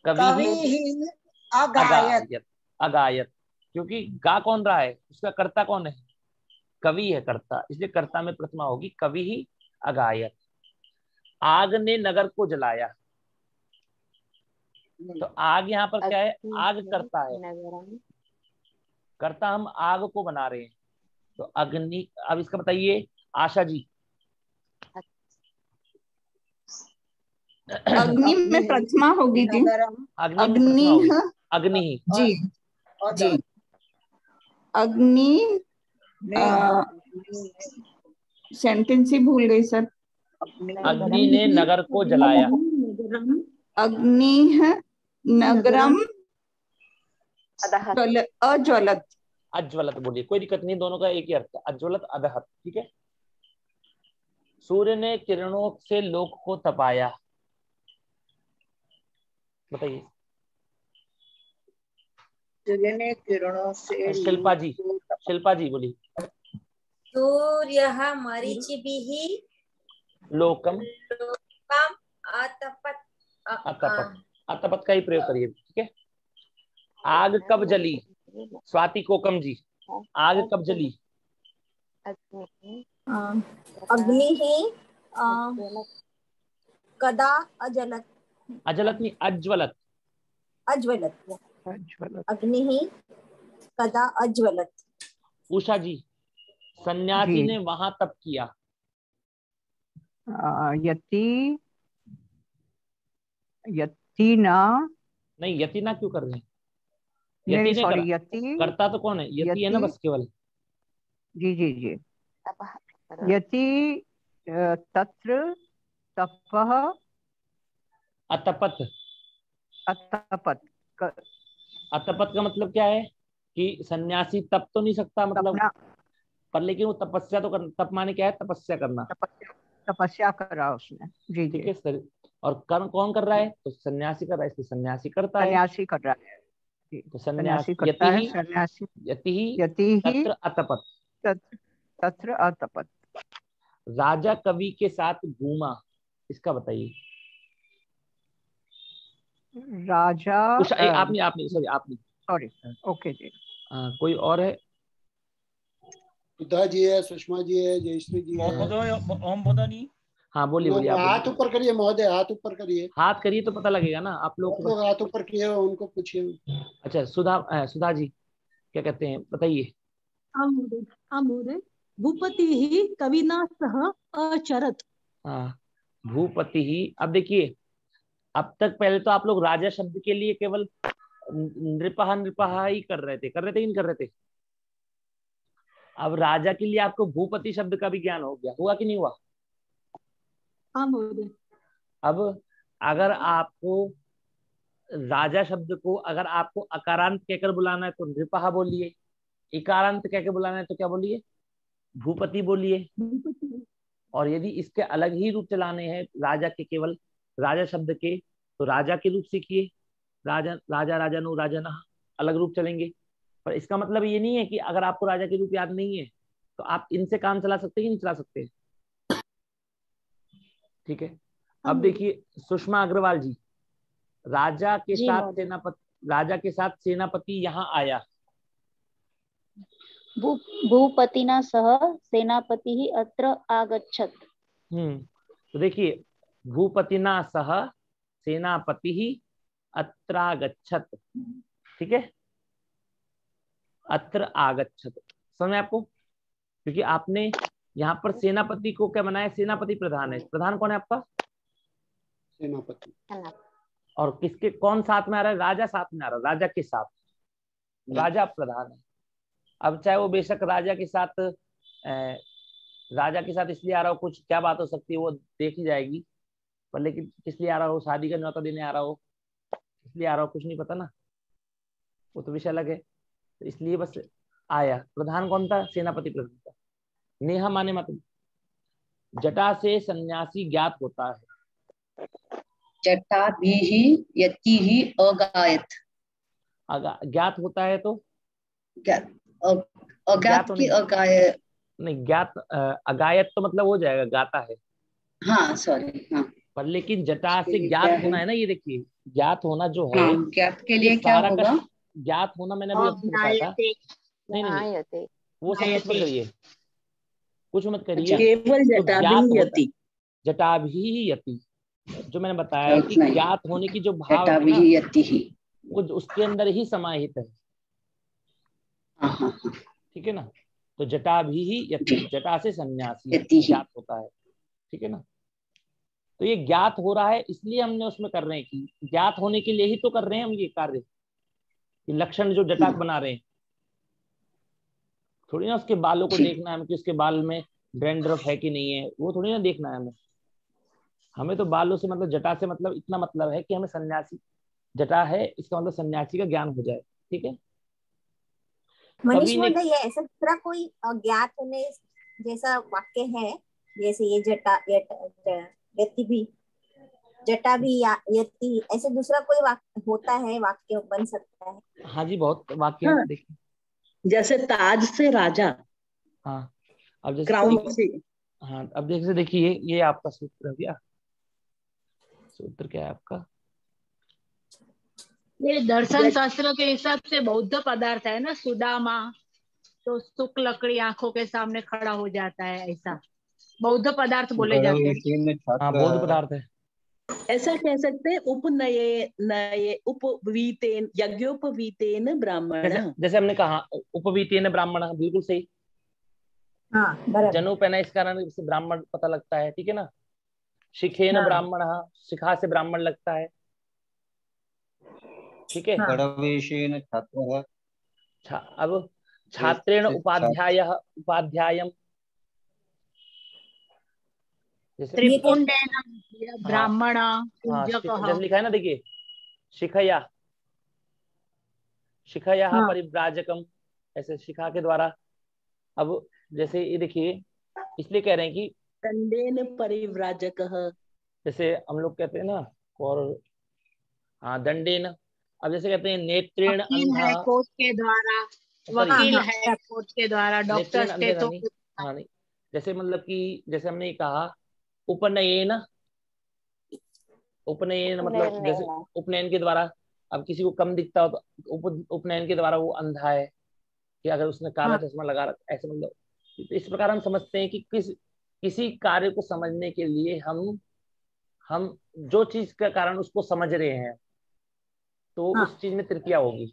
कवि ही अगायत, अगायत, क्योंकि गा कौन रहा है, उसका कर्ता कौन है, कवि है कर्ता, इसलिए कर्ता में प्रथमा होगी, कवि ही अगायत। आग ने नगर को जलाया, तो आग यहाँ पर क्या है, आग करता है, करता हम आग को बना रहे हैं, तो अग्नि। अब इसका बताइए आशा जी, अग्नि में प्रथमा होगी जी, अग्नि, अग्नि जी जी, अग्नि, सेंटेंस ही भूल गई सर, अग्नि ने नगर को जलाया, अग्नि नगरम अज्वलत, अज्वलत बोलिए, कोई दिक्कत नहीं, दोनों का एक ही अर्थ है, अज्वलत अदहत, ठीक है। सूर्य ने किरणों से लोक को तपाया, बताइए, सूर्य ने किरणों से, शिल्पा जी, शिल्पा जी बोली, सूर्यः मरीचिभिः लोकम लोकम अतपत अतपत, अतपत का ही प्रयोग करिए, ठीक है। आग कब जली? स्वाति कोकम जी, आग कब जली? अग्नि ही कदा अजलत, अजलत नहीं, अज्वलत, अज्वलत, अग्नि ही कदा अज्वलत। उषा जी, सन्यासी ने वहां तप किया। यति, यति ना, नहीं यति ना क्यों कर रहे हैं? नहीं सॉरी, यति करता तो कौन है? यति है ना बस केवल। जी जी जी, यति तत्र तपः अतपत, अतपत, अतपत का मतलब क्या है कि सन्यासी तप तो नहीं सकता मतलब, पर लेकिन वो तपस्या तो कर, तप माने क्या है? तपस्या करना, तपस्या कर रहा उसने, जी ठीक है सर। और कर्म कौन कर रहा है? तो सन्यासी कर रहा है, इसलिए सन्यासी करता है, सन्यासी कर रहा है, तो सन्यासी करता है, सन्यासी यति तत्र अतपत, तत्र अतपत। राजा कवि के साथ घूमा, इसका बताइए। राजा आपने सॉरी, ओके जी। कोई और है? सुधा जी है, सुषमा जी है, जयश्री जी है। ओम बोधानी। हाँ बोलिए बोलिए। हाथ ऊपर करिए महोदय, हाथ ऊपर करिए। हाथ करिए तो पता लगेगा ना आप लोग। हाथ ऊपर किए, उनको पूछिए। अच्छा सुधा जी क्या कहते हैं, बताइए। महोदय, भूपति ही कविना सह अचरत। हाँ, भूपति ही। अब देखिए, अब तक पहले तो आप लोग राजा शब्द के लिए केवल नृपहा ही कर रहे थे कि नहीं कर रहे थे? अब राजा के लिए आपको भूपति शब्द का भी ज्ञान हो गया, हुआ कि नहीं हुआ? हाँ महोदय। अब अगर आपको राजा शब्द को अगर आपको अकारांत कहकर बुलाना है तो नृपहा बोलिए, इकारांत कहकर बुलाना है तो क्या बोलिए? भूपति बोलिए। और यदि इसके अलग ही रूप चलाने हैं राजा के, केवल राजा शब्द के, तो राजा के रूप सीखिए, राजा राजा राजानु राजना, अलग रूप चलेंगे। पर इसका मतलब ये नहीं है कि अगर आपको राजा के रूप याद नहीं है तो आप इनसे काम चला सकते हैं कि नहीं चला सकते? ठीक है। अब देखिए सुषमा अग्रवाल जी, राजा के साथ सेनापति यहाँ आया। भूपतिना सह सेनापति ही अत्र आगच्छत। तो देखिए, भूपतिना सह सेनापति ही अत्र आगच्छत, ठीक है। अत्र आगच्छत समझ आपको? क्योंकि आपने यहाँ पर सेनापति को क्या बनाया? सेनापति प्रधान है। प्रधान कौन है आपका? सेनापति। और किसके कौन साथ में आ रहा है? राजा साथ में आ रहा है, राजा के साथ, राजा प्रधान है। अब चाहे वो बेशक राजा के साथ इसलिए आ रहा हो, कुछ क्या बात हो सकती है वो देखी जाएगी, पर लेकिन किस लिए आ रहा हो? शादी का न्योता देने आ रहा हो, इसलिए आ रहा हो, कुछ नहीं पता ना, वो तो विषय अलग है। तो इसलिए बस आया। प्रधान कौन था? सेनापति प्रधान था। नेहा माने मतलब जटा से सन्यासी ज्ञात होता है। जटा भी ही यति ही अगायत, ज्ञात होता है तो अज्ञात की अगायत नहीं, ज्ञात अगायत तो मतलब हो जाएगा गाता है। हाँ सॉरी, हाँ। पर लेकिन जटा से ज्ञात होना है ना, ये देखिए ज्ञात होना जो है, ज्ञात के लिए क्या होगा? ज्ञात होना मैंने अभी आपको बताया था। नहीं वो सब मत करिए, कुछ मत करिए, केवल जटा भी यति जो मैंने बताया कि ज्ञात होने की जो भाव है ना, वो उसके अंदर ही समाहित है, ठीक है ना। तो जटा भी यति, जटा से सन्यासी ज्ञात होता है, ठीक है ना। तो ये ज्ञात हो रहा है इसलिए हमने उसमें कर रहे हैं कि ज्ञात होने के लिए ही तो कर रहे हैं हम ये कार्य, कि लक्षण जो जटा बना रहे हैं, थोड़ी ना उसके बालों को देखना है हमें कि उसके बाल में डैंड्रफ है कि नहीं है, वो थोड़ी ना देखना है हमें तो बालों से मतलब जटा से मतलब इतना मतलब है कि हमें सन्यासी जटा है इसका मतलब सन्यासी का ज्ञान हो जाए, ठीक है। मनीष महोदय, ये ऐसा दूसरा कोई ज्ञात होने जैसा वाक्य है, जैसे ये जटा यति भी, जटा भी यति, ऐसे दूसरा कोई वाक्य होता है, वाक्य बन सकता है? हाँ जी, बहुत वाक्य हाँ। देखिए जैसे ताज से राजा, हाँ। अब जैसे क्राउन से, हाँ अब जैसे देखिए ये आपका सूत्र हो गया, सूत्र क्या है आपका? ये दर्शन शास्त्र के हिसाब से बौद्ध पदार्थ है ना, सुदामा, तो सुख लकड़ी आंखों के सामने खड़ा हो जाता है, ऐसा बौद्ध पदार्थ बोले जाते हैं। हाँ, बौद्ध पदार्थ है। ऐसा कह सकते हैं उपनये नये उपवीतेन यज्ञोपवीतेन ब्राह्मण। जैसे हमने कहा उपवीतेन ब्राह्मण, बिल्कुल सही। हाँ, बराबर। जनेऊ पहना इस कारण से ब्राह्मण पता लगता है, ठीक है ना। शिखेन ब्राह्मण, शिखा से ब्राह्मण लगता है, ठीक है। गणवेशेन छात्रः, अब छात्रेण उपाध्यायः उपाध्यायम्, त्रिपुंडेन ब्राह्मण पूजकः। जैसे लिखा है ना, देखिए शिखया शिखया परिव्राजकम, ऐसे शिखा के द्वारा। अब जैसे ये देखिए, इसलिए कह रहे हैं कि दंडेन परिव्राजकः, जैसे हम लोग कहते हैं ना, और हाँ दंडेन। अब जैसे कहते हैं नेत्रेण अंधा, कोर्ट के द्वारा, वकील है कोर्ट के द्वारा, डॉक्टर से तो हाँ नहीं, जैसे मतलब कि जैसे हमने कहा उपनयन, उपनयन मतलब जैसे उपनयन के द्वारा। अब किसी को कम दिखता हो तो उपनयन के द्वारा वो अंधा है, कि अगर उसने काला चश्मा लगा रखा, ऐसे मतलब। तो इस प्रकार हम समझते हैं कि किसी कार्य को समझने के लिए हम जो चीज का कारण उसको समझ रहे हैं, तो उस चीज में तृतीया होगी।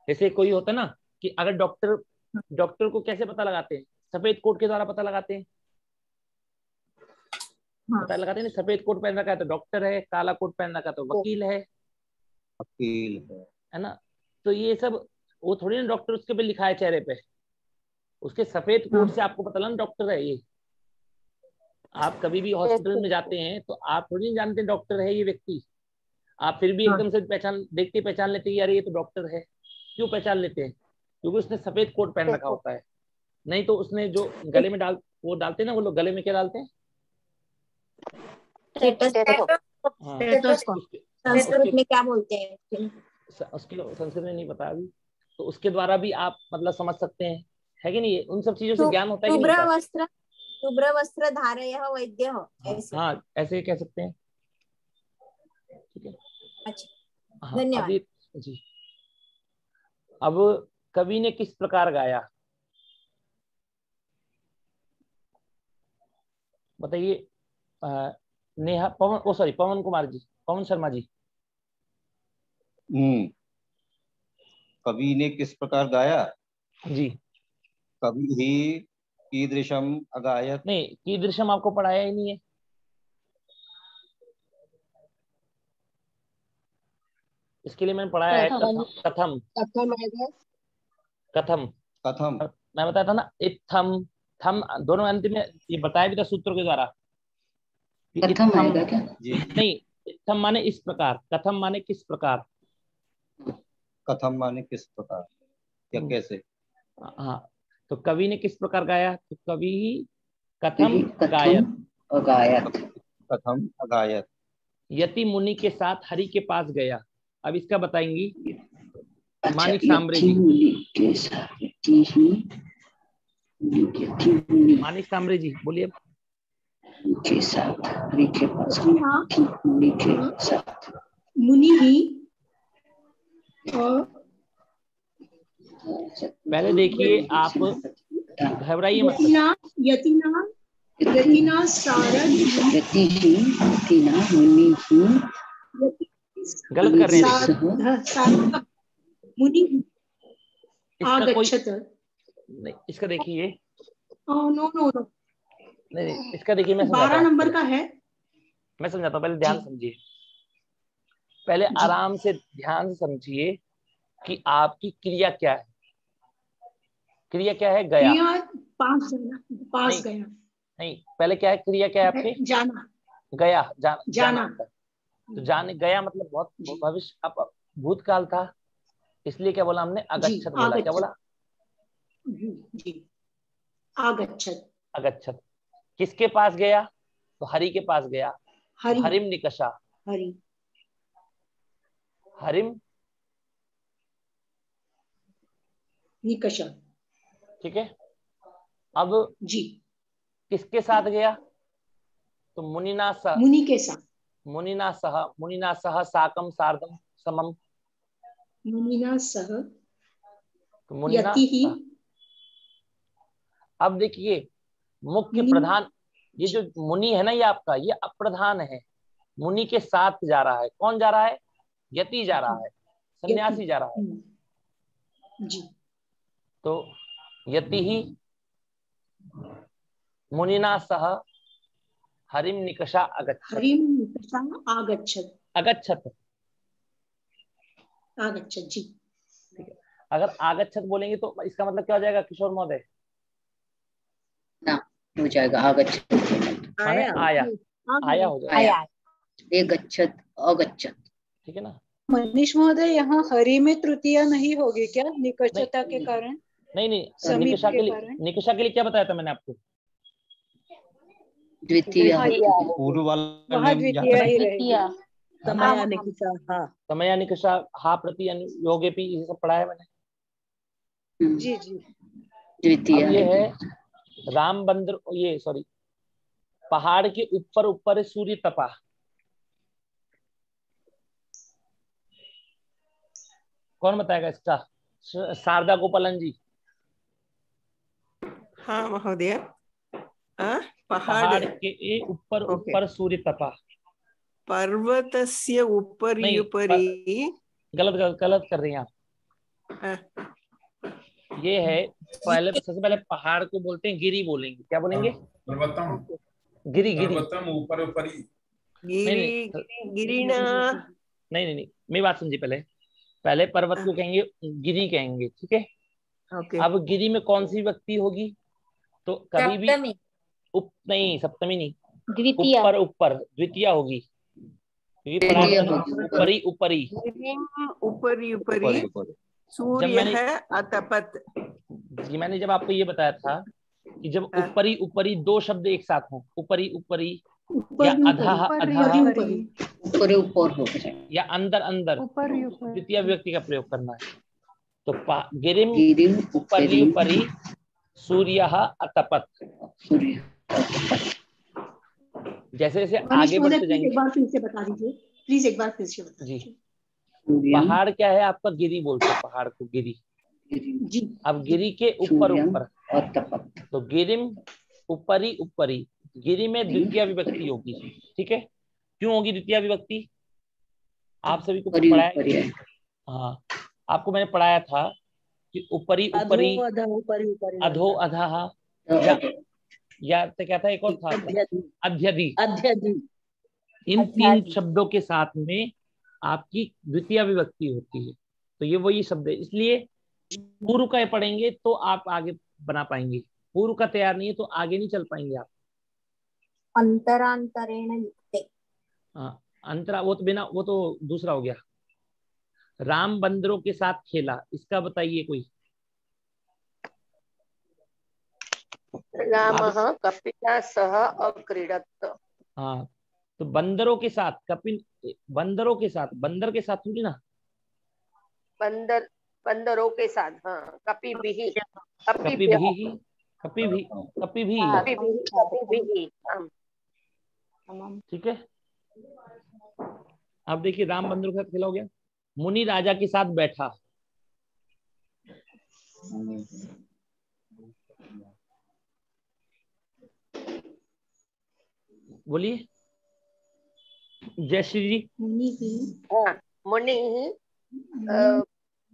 जैसे कोई होता है ना कि अगर डॉक्टर को कैसे पता लगाते हैं? सफेद कोट के द्वारा पता लगाते हैं, पता लगाते हैं ना, सफेद कोट पहन रखा है तो डॉक्टर है, काला कोट पहन रखा है तो वकील है, है ना। तो ये सब वो थोड़ी ना डॉक्टर उसके पे लिखा है चेहरे पे, उसके सफेद कोट से आपको पता लगा डॉक्टर है ये। आप कभी भी हॉस्पिटल में जाते हैं तो आप थोड़ी नहीं जानते डॉक्टर है ये व्यक्ति, आप फिर भी एकदम से देखते पहचान लेते हैं यार ये तो डॉक्टर है। क्यों पहचान लेते हैं? क्योंकि उसने सफेद कोट पहन रखा होता है। नहीं तो उसने जो गले में डालते हैं ना, वो लोग गले में क्या डालते हैं? संस्कृत में क्या बोलते हैं उसके संस्कृत में नहीं पता अभी, तो उसके द्वारा भी आप मतलब समझ सकते हैं, है कि नहीं? उन सब चीजों से ज्ञान होता है कि नहीं? शुभ्र वस्त्र धारयः वैद्यः, ऐसे। हाँ, ऐसे कह सकते हैं, ठीक है। अच्छा, धन्यवाद जी। अब कवि ने किस प्रकार गाया, बताइए। नेहा पवन कुमार जी, पवन शर्मा जी। कवि ने किस प्रकार गाया जी? कवि ही कीदृशम अगायत। नहीं, कीदृशम आपको पढ़ाया ही नहीं है। इसके लिए मैंने पढ़ाया है कथम। मैं बताया था ना, इत्थम थम दोनों अंत में ये बताया भी था सूत्रों के द्वारा। कथम आएगा क्या? नहीं, इत्थम माने इस प्रकार, कथम माने किस प्रकार। कथम माने किस प्रकार या कैसे? हाँ, तो कवि ने किस प्रकार गाया, तो कवि कथम अगायत। कथम अगायत। यति मुनि के साथ हरि के पास गया। अब इसका बताएंगी मानिक सांबरे जी। मानिक सांबरे जी बोलिए। के साथ हरि के पास मुनि के साथ मुनि ही। पहले देखिए, आप घबराइए मत। यतिना सारद मुनि गलत कर रहे हैं मुनि आगच्छत। नहीं, इसका देखिए। नो नहीं, इसका देखिए, मैं 12 नंबर का है। मैं समझाता हूँ, पहले ध्यान समझिए, पहले आराम से ध्यान से समझिए कि आपकी क्रिया क्या है। क्रिया क्या है? गया। पास गया। नहीं, पहले क्या है? क्रिया क्या है आपकी? जाना। गया, जाना। तो जाने गया मतलब बहुत भविष्य, अब भूतकाल था, इसलिए क्या बोला हमने? अगच्छत बोला। क्या बोला? जी, अगच्छत। किसके पास गया? तो हरि के पास गया। हरिम निकषा। हरिम निकषा, ठीक है। अब जी किसके साथ गया? तो मुनि के साथ। मुनिना सह साकं सार्धं समम। मुनिना सह तो मुनिना यतिः। अब देखिए मुख्य प्रधान, ये जो मुनि है ना ये आपका, ये अप्रधान है। मुनि के साथ जा रहा है, कौन जा रहा है? यति जा रहा है, सन्यासी जा रहा है जी। तो यति ही मुनिना सह हरिम निकषा अगच्छत्। हरिम निकषा आगच्छत्। अगच्छत् आगच्छत् जी। ठीक है, अगर आगच्छत् बोलेंगे तो इसका मतलब क्या हो जाएगा किशोर महोदय? ना हो जाएगा आगच्छत्, माने आया, आया हो जाएगा। आया, ये गच्छत् अगच्छत्। ठीक है ना मनीष महोदय, यहाँ हरि में तृतीया नहीं होगी क्या निकषता के कारण? नहीं निकषा के कारण, निकषा के लिए क्या बताया था मैंने आपको? द्वितीय, पूर्व वाला वहाँ द्वितीय ही रहेगी। समया निकषा, हाँ समया निकषा हा प्रति योगे भी, ये सब पढ़ाया मैंने। जी जी। द्वितीय ये है राम बंदर, ये सॉरी, पहाड़ के ऊपर ऊपर सूर्य तपा। कौन बताएगा इसका? शारदा गोपालन जी। हाँ महोदय। पहाड़ के ऊपर ऊपर सूर्य तपा। पर्वतस्य उपरि उपरि। गलत कर रही हैं आप। ये है पहले, सबसे पहले पहाड़ को बोलते हैं गिरी, बोलेंगे क्या बोलेंगे? पर्वतम, गिरी। पर्वतम ऊपर ऊपरी। गिरिना। नहीं, मेरी बात समझिए। पहले पर्वत को कहेंगे गिरी कहेंगे, ठीक है? अब गिरी में कौन सी व्यक्ति होगी? तो कभी भी नहीं, सप्तमी नहीं, द्वितीया। ऊपर द्वितीया होगी, क्योंकि ऊपरी ऊपरी सूर्य है अतपत। जी मैंने जब आपको ये बताया था कि जब ऊपरी दो शब्द एक साथ हों, ऊपरी या अधः या अंदर द्वितीय व्यक्ति का प्रयोग करना है। तो गिरिम उपरी सूर्यः अतपत। जैसे जैसे आगे बढ़ते जाएंगे। एक बार फिर से बता दीजिए प्लीज, एक बार फिर से बता दीजिए। जी, पहाड़ क्या है आपका? गिरी बोलते हैं पहाड़ को, गिरी जी। अब गिरी के ऊपर तो गिरिम उपरी, गिरी में द्वितीय विभक्ति होगी, ठीक है? क्यों होगी द्वितीय विभक्ति? आप सभी को पढ़ाया, हाँ आपको मैंने पढ़ाया था कि उपरी अधो अधः या तो क्या था, एक और था अध्यधि। इन तीन शब्दों के साथ में आपकी द्वितीय विभक्ति होती है। तो ये वही शब्द है, इसलिए पूर्व का पढ़ेंगे तो आप आगे बना पाएंगे। पूर्व का तैयार नहीं है तो आगे नहीं चल पाएंगे आप। अंतरांतरेण युक्ते। हाँ, अंतरा वो तो बिना, वो तो दूसरा हो गया। राम बंदरों के साथ खेला, इसका बताइए कोई। रामः कपिला सह अक्रीडत्। हाँ, तो बंदरों के साथ, बंदरों के साथ, बंदर के साथ थोड़ी ना, बंदरों के साथ। हाँ, कपि भी। ठीक है। अब देखिए राम बंदरों के साथ खेला हो गया। मुनि राजा के साथ बैठा, बोलिए जय श्री जी। मुनि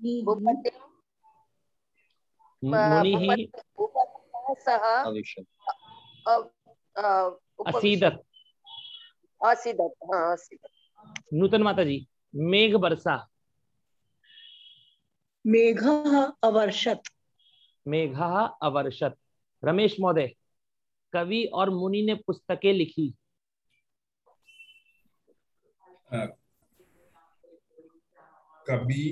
ही भूपति सह असीदत। नूतन माता जी, मेघ बरसा। मेघः अवर्षत्। मेघः अवर्षत्। रमेश महोदय, कवि और मुनि ने पुस्तकें लिखी। कवि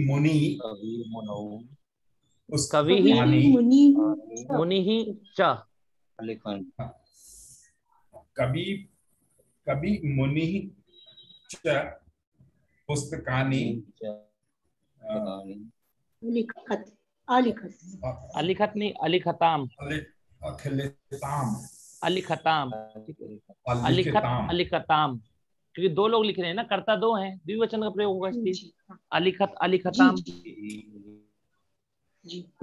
मुनि, मुनि ही च। कवि मुनि च पुस्तकानि अलिखत नहीं, अलिखताम। अलिखताम, अलिखताम, क्योंकि दो लोग लिख रहे हैं ना, कर्ता दो हैं, द्विवचन का प्रयोग होगा इसलिए अलिखत अलिखताम।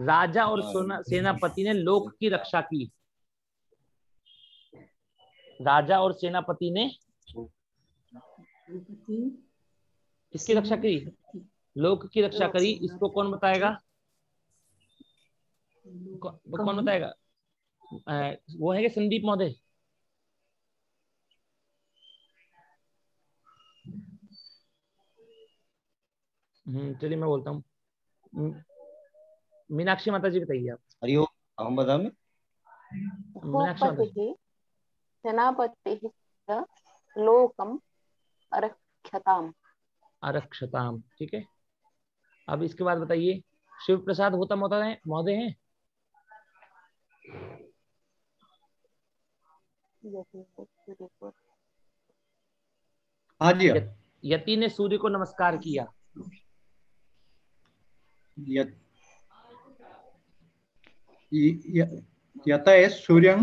राजा और सेनापति ने लोक की रक्षा की। राजा और सेनापति ने इसकी रक्षा की, लोक की रक्षा करी। इसको कौन बताएगा? कौन बताएगा? वो है कि संदीप महोदय? चलिए मैं बोलता हूँ। मीनाक्षी माता जी बताइए आप। हरिओम, हम बता में मीनाक्षी माता जी। सेनापति लोकम अरक्षताम। अरक्षताम, ठीक है। अब इसके बाद बताइए, शिव प्रसाद होता महोदय हैं? हाँ जी। यति ने सूर्य को नमस्कार किया। यत है सूर्य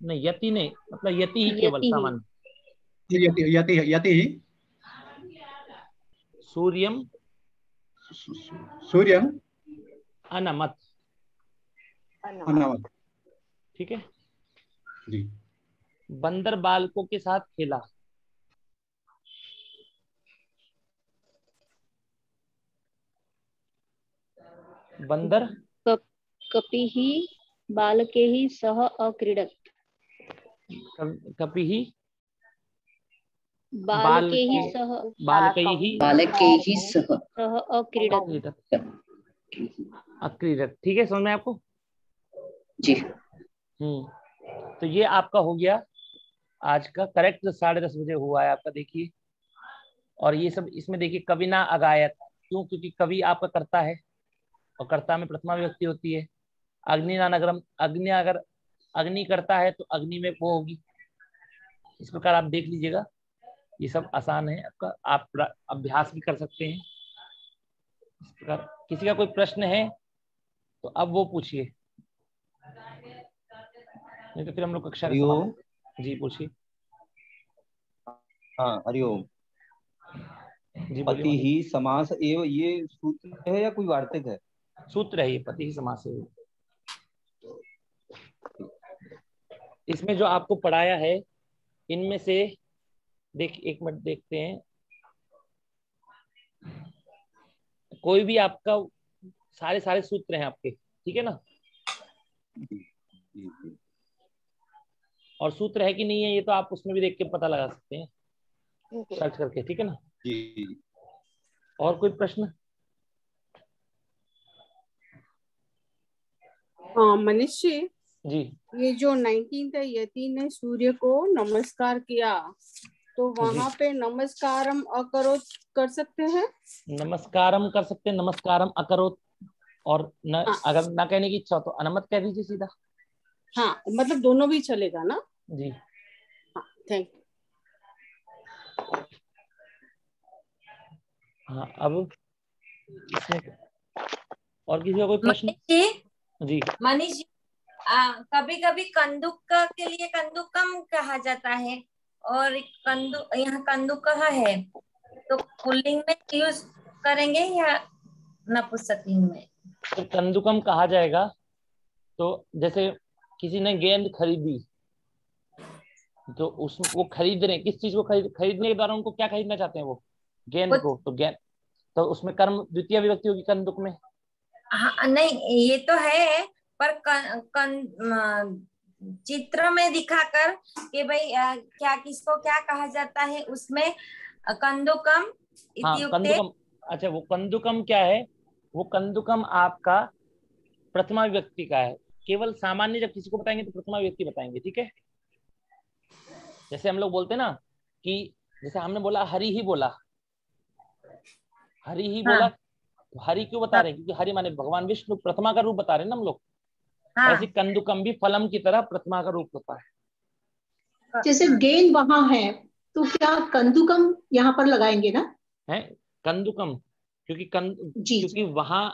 नहीं, यति ने मतलब यति ही केवल सामान्य। यति सूर्यम अनमत, ठीक है जी। बंदर बालकों के साथ खेला। बंदर कपिः बालकैः सह अक्रीडत्। कपिः बालकैः सह अक्रीडत्। अक्रीडत्, ठीक है, समझ में आपको? जी। तो ये आपका हो गया आज का करेक्ट। 10:30 बजे हुआ है आपका, देखिए। और ये सब इसमें देखिए, कवि ना अगायत, क्यों? क्योंकि कवि आपका कर्ता है और कर्ता में प्रथमा विभक्ति होती है। अग्नि ना नगरम, अग्नि अगर अग्नि करता है तो अग्नि में वो होगी। इस प्रकार आप देख लीजिएगा, ये सब आसान है आपका, आप अभ्यास भी कर सकते हैं इस प्रकार। किसी का कोई प्रश्न है तो अब वो पूछिए, नहीं तो फिर हम लोग कक्षा जी पूछिए। हाँ हरिओम जी। पति ही समास एवं, ये सूत्र है या कोई वार्तिक है? सूत्र है ये, पति ही समास है। इसमें जो आपको पढ़ाया है इनमें से एक मिनट देखते हैं, कोई भी आपका सारे सूत्र हैं आपके, ठीक है ना? और सूत्र है कि नहीं है ये तो आप उसमें भी देख के पता लगा सकते हैं, सर्च करके, ठीक है ना? जी। और कोई प्रश्न? हाँ मनीष जी, ये जो 19 है, यति ने सूर्य को नमस्कार किया, तो वहां पे नमस्कारम अकरोत कर सकते हैं? नमस्कारम कर सकते हैं, नमस्कारम अकरोत। और न, अगर ना कहने की इच्छा हो तो अनमत कह दीजिए सीधा। हाँ मतलब दोनों भी चलेगा ना? जी हाँ, थैंक यू। हाँ, अब इसमें और किसी का कोई प्रश्न? जी मनीष जी, कभी कभी कंदुक के लिए कंदुकम कहा जाता है और यहाँ कंदुकः है, तो पुल्लिंग में यूज करेंगे या नपुंसकलिंग में? तो कंदुकम कहा जाएगा तो जैसे किसी ने गेंद खरीदी, तो वो खरीद रहे, किस चीज को खरीदने के द्वारा उनको क्या खरीदना चाहते हैं? वो गेंद को। तो गेंद, तो उसमें कर्म द्वितीय विभक्ति होगी कंदुक में। हाँ नहीं ये तो है, पर चित्र में दिखाकर कि भाई क्या किसको क्या कहा जाता है, उसमें कंदुकम कंदुकम। अच्छा, वो कंदुकम क्या है? वो कंदुकम आपका प्रथमा विभक्ति का है। केवल सामान्य जब किसी को बताएंगे तो प्रथमा विभक्ति बताएंगे, ठीक है? जैसे हम लोग बोलते हैं ना कि जैसे हमने बोला हरि ही बोला, हरि ही बोला, तो हरि क्यों बता रहे हैं? क्योंकि हरि माने भगवान विष्णु, प्रथमा का रूप बता रहे हैं ना हम लोग। ऐसे कंदुकम भी फलम की तरह प्रथमा का रूप होता है। जैसे गेंद वहां है तो क्या कंदुकम यहाँ पर लगाएंगे ना? है कंदुकम, क्योंकि वहां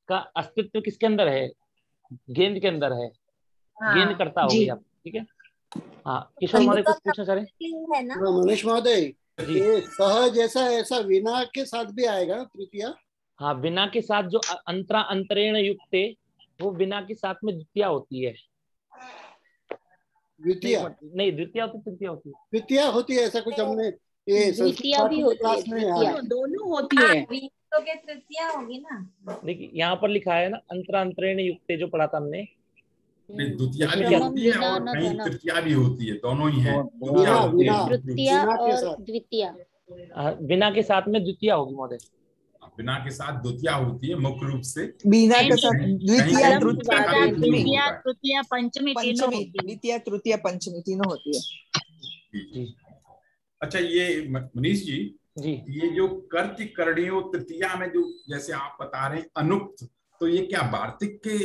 का अस्तित्व किसके अंदर है? गेंद के अंदर है। गेन करता होगी आप, ठीक है। हाँ किशोर महोदय कुछ पूछना चाह रहे है ना? मनीष महोदय, ये सह जैसा ऐसा विना के साथ भी आएगा तृतीया? हाँ बिना के साथ जो अंतरा अंतरेण युक्त है वो बिना के साथ में द्वितीया होती है। द्वितीया नहीं, द्वितीया होती तृतीया होती है। द्वितीया होती है, ऐसा कुछ हमने ये द्वितीया भी होती है, द्वितीया दोनों होती है। तृतीया होगी ना। देखिए यहाँ पर लिखा है ना अंतरा अंतरेण युक्त जो पढ़ा था हमने, द्वितीया भी होती है और कहीं तृतीया भी होती है, दोनों ही है। तृतीया और द्वितीया। बिना के साथ में द्वितीया होगी महोदय। बिना के साथ द्वितीया होती है मुख्य रूप से। बिना के साथ द्वितीया तृतीया पंचमी तीनों होती है। द्वितीया तृतीया पंचमी तीनों होती है। अच्छा ये मनीष जी, ये जो कर्ति करणीयो तृतीया में जो जैसे आप बता रहे हैं अनुक्त, तो ये क्या वार्तिक के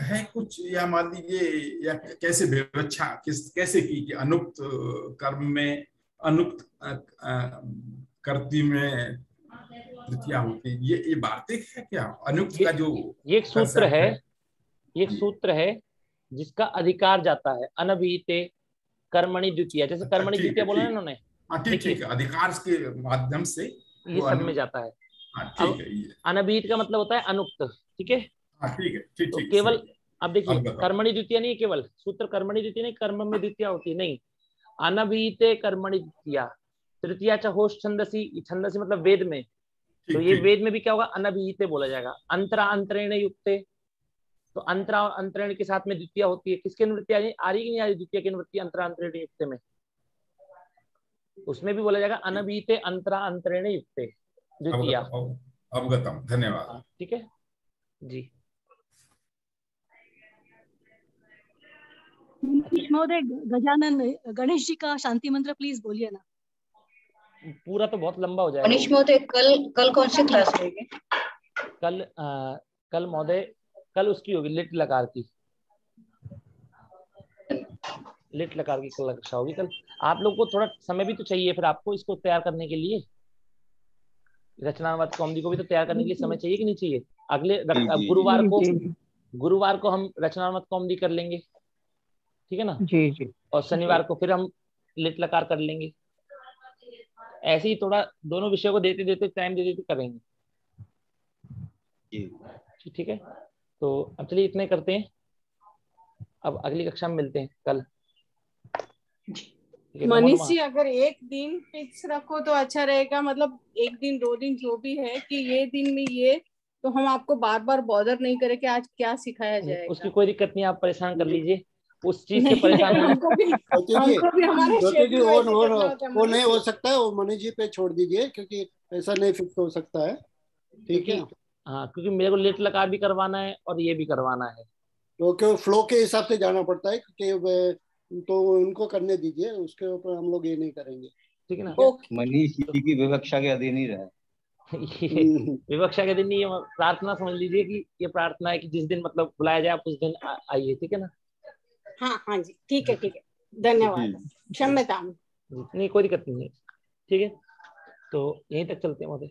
है कुछ, या मान लीजिए या कैसे विवक्षा कैसे की कि अनुक्त कर्म में अनुक्त कर्ति में तृतीया होती है, ये वार्तिक है क्या? अनुक्त का जो ये एक सूत्र है, एक सूत्र है जिसका अधिकार जाता है अनभिहिते कर्मणि द्वितीया, जैसे कर्मणि द्वितीया बोला ना इन्होंने। ठीक है, अधिकार के माध्यम से ये सब में जाता है। ठीक है। अनभिहित का मतलब होता है अनुक्त, ठीक है। ठीक है, ठीक तो केवल अब देखिए कर्मणि द्वितीया नहीं, केवल सूत्र कर्मणि द्वितीया नहीं, कर्म में द्वितीया होती है नहीं। अनभिहिते कर्मणि द्वितीया तृतीया च होश छंदसी, छंदसी मतलब वेद में, तो ये वेद में भी क्या होगा, अनभिहिते बोला जाएगा। अंतरा अंतरेण युक्ते, तो अंतरा और अंतरेण के साथ में द्वितीया होती है। किसके निवृत्ति आ रही कि नहीं आ रही द्वितीया की निवृत्ति अंतरा अंतरेण युक्ते में, उसमें भी बोला जाएगा अनभिहिते अंतरा अंतरेण युक्ते द्वितीया। अवगतम, धन्यवाद। ठीक है जी। महोदय गजानन गणेश जी का शांति मंत्र प्लीज बोलिए ना। पूरा तो बहुत लंबा हो जाएगा। मनीष महोदय कल कौन सी क्लास रहेगी? कल महोदय कल उसकी होगी लिट लकार की, लिट लकार की कल कक्षा होगी कल। आप लोग को थोड़ा समय भी तो चाहिए फिर आपको इसको तैयार करने के लिए, रचनावाद कौमुदी को भी तो तैयार करने के लिए समय चाहिए कि नहीं चाहिए। अगले गुरुवार को हम रचनावाद कौमुदी कर लेंगे, ठीक है ना जी जी। और शनिवार को फिर हम लिट लकार कर लेंगे। ऐसे ही थोड़ा दोनों विषयों को देते देते टाइम दे देते करेंगे, ठीक है। तो अब चलिए इतने करते हैं, अब अगली कक्षा में मिलते हैं कल। मनीष जी अगर एक दिन फिक्स रखो तो अच्छा रहेगा, मतलब एक दिन 2 दिन जो भी है कि ये दिन में ये, तो हम आपको बार बार बॉदर नहीं करें कि आज क्या सिखाया जाएगा। उसकी कोई दिक्कत नहीं, आप परेशान कर लीजिए उस चीज से परेशान हमको भी हमारे वो नहीं हो सकता है, वो मनीष जी पे छोड़ दीजिए क्योंकि ऐसा नहीं फिक्स हो सकता है, ठीक है। हाँ क्योंकि मेरे को लिट लकार भी करवाना है और ये भी करवाना है, तो फ्लो के हिसाब से जाना पड़ता है क्योंकि तो उनको करने दीजिए, उसके ऊपर हम लोग ये नहीं करेंगे, ठीक है ना। मनीष जी की विवक्षा के अधीन ही रहे। विवक्षा के दिन नहीं, ये प्रार्थना समझ लीजिए कि ये प्रार्थना है कि जिस दिन मतलब बुलाया जाए आप उस दिन आइए, ठीक है ना। हाँ जी ठीक है, धन्यवाद, क्षम्यताम। नहीं कोई दिक्कत नहीं है, ठीक है। तो यहीं तक चलते हैं महोदय।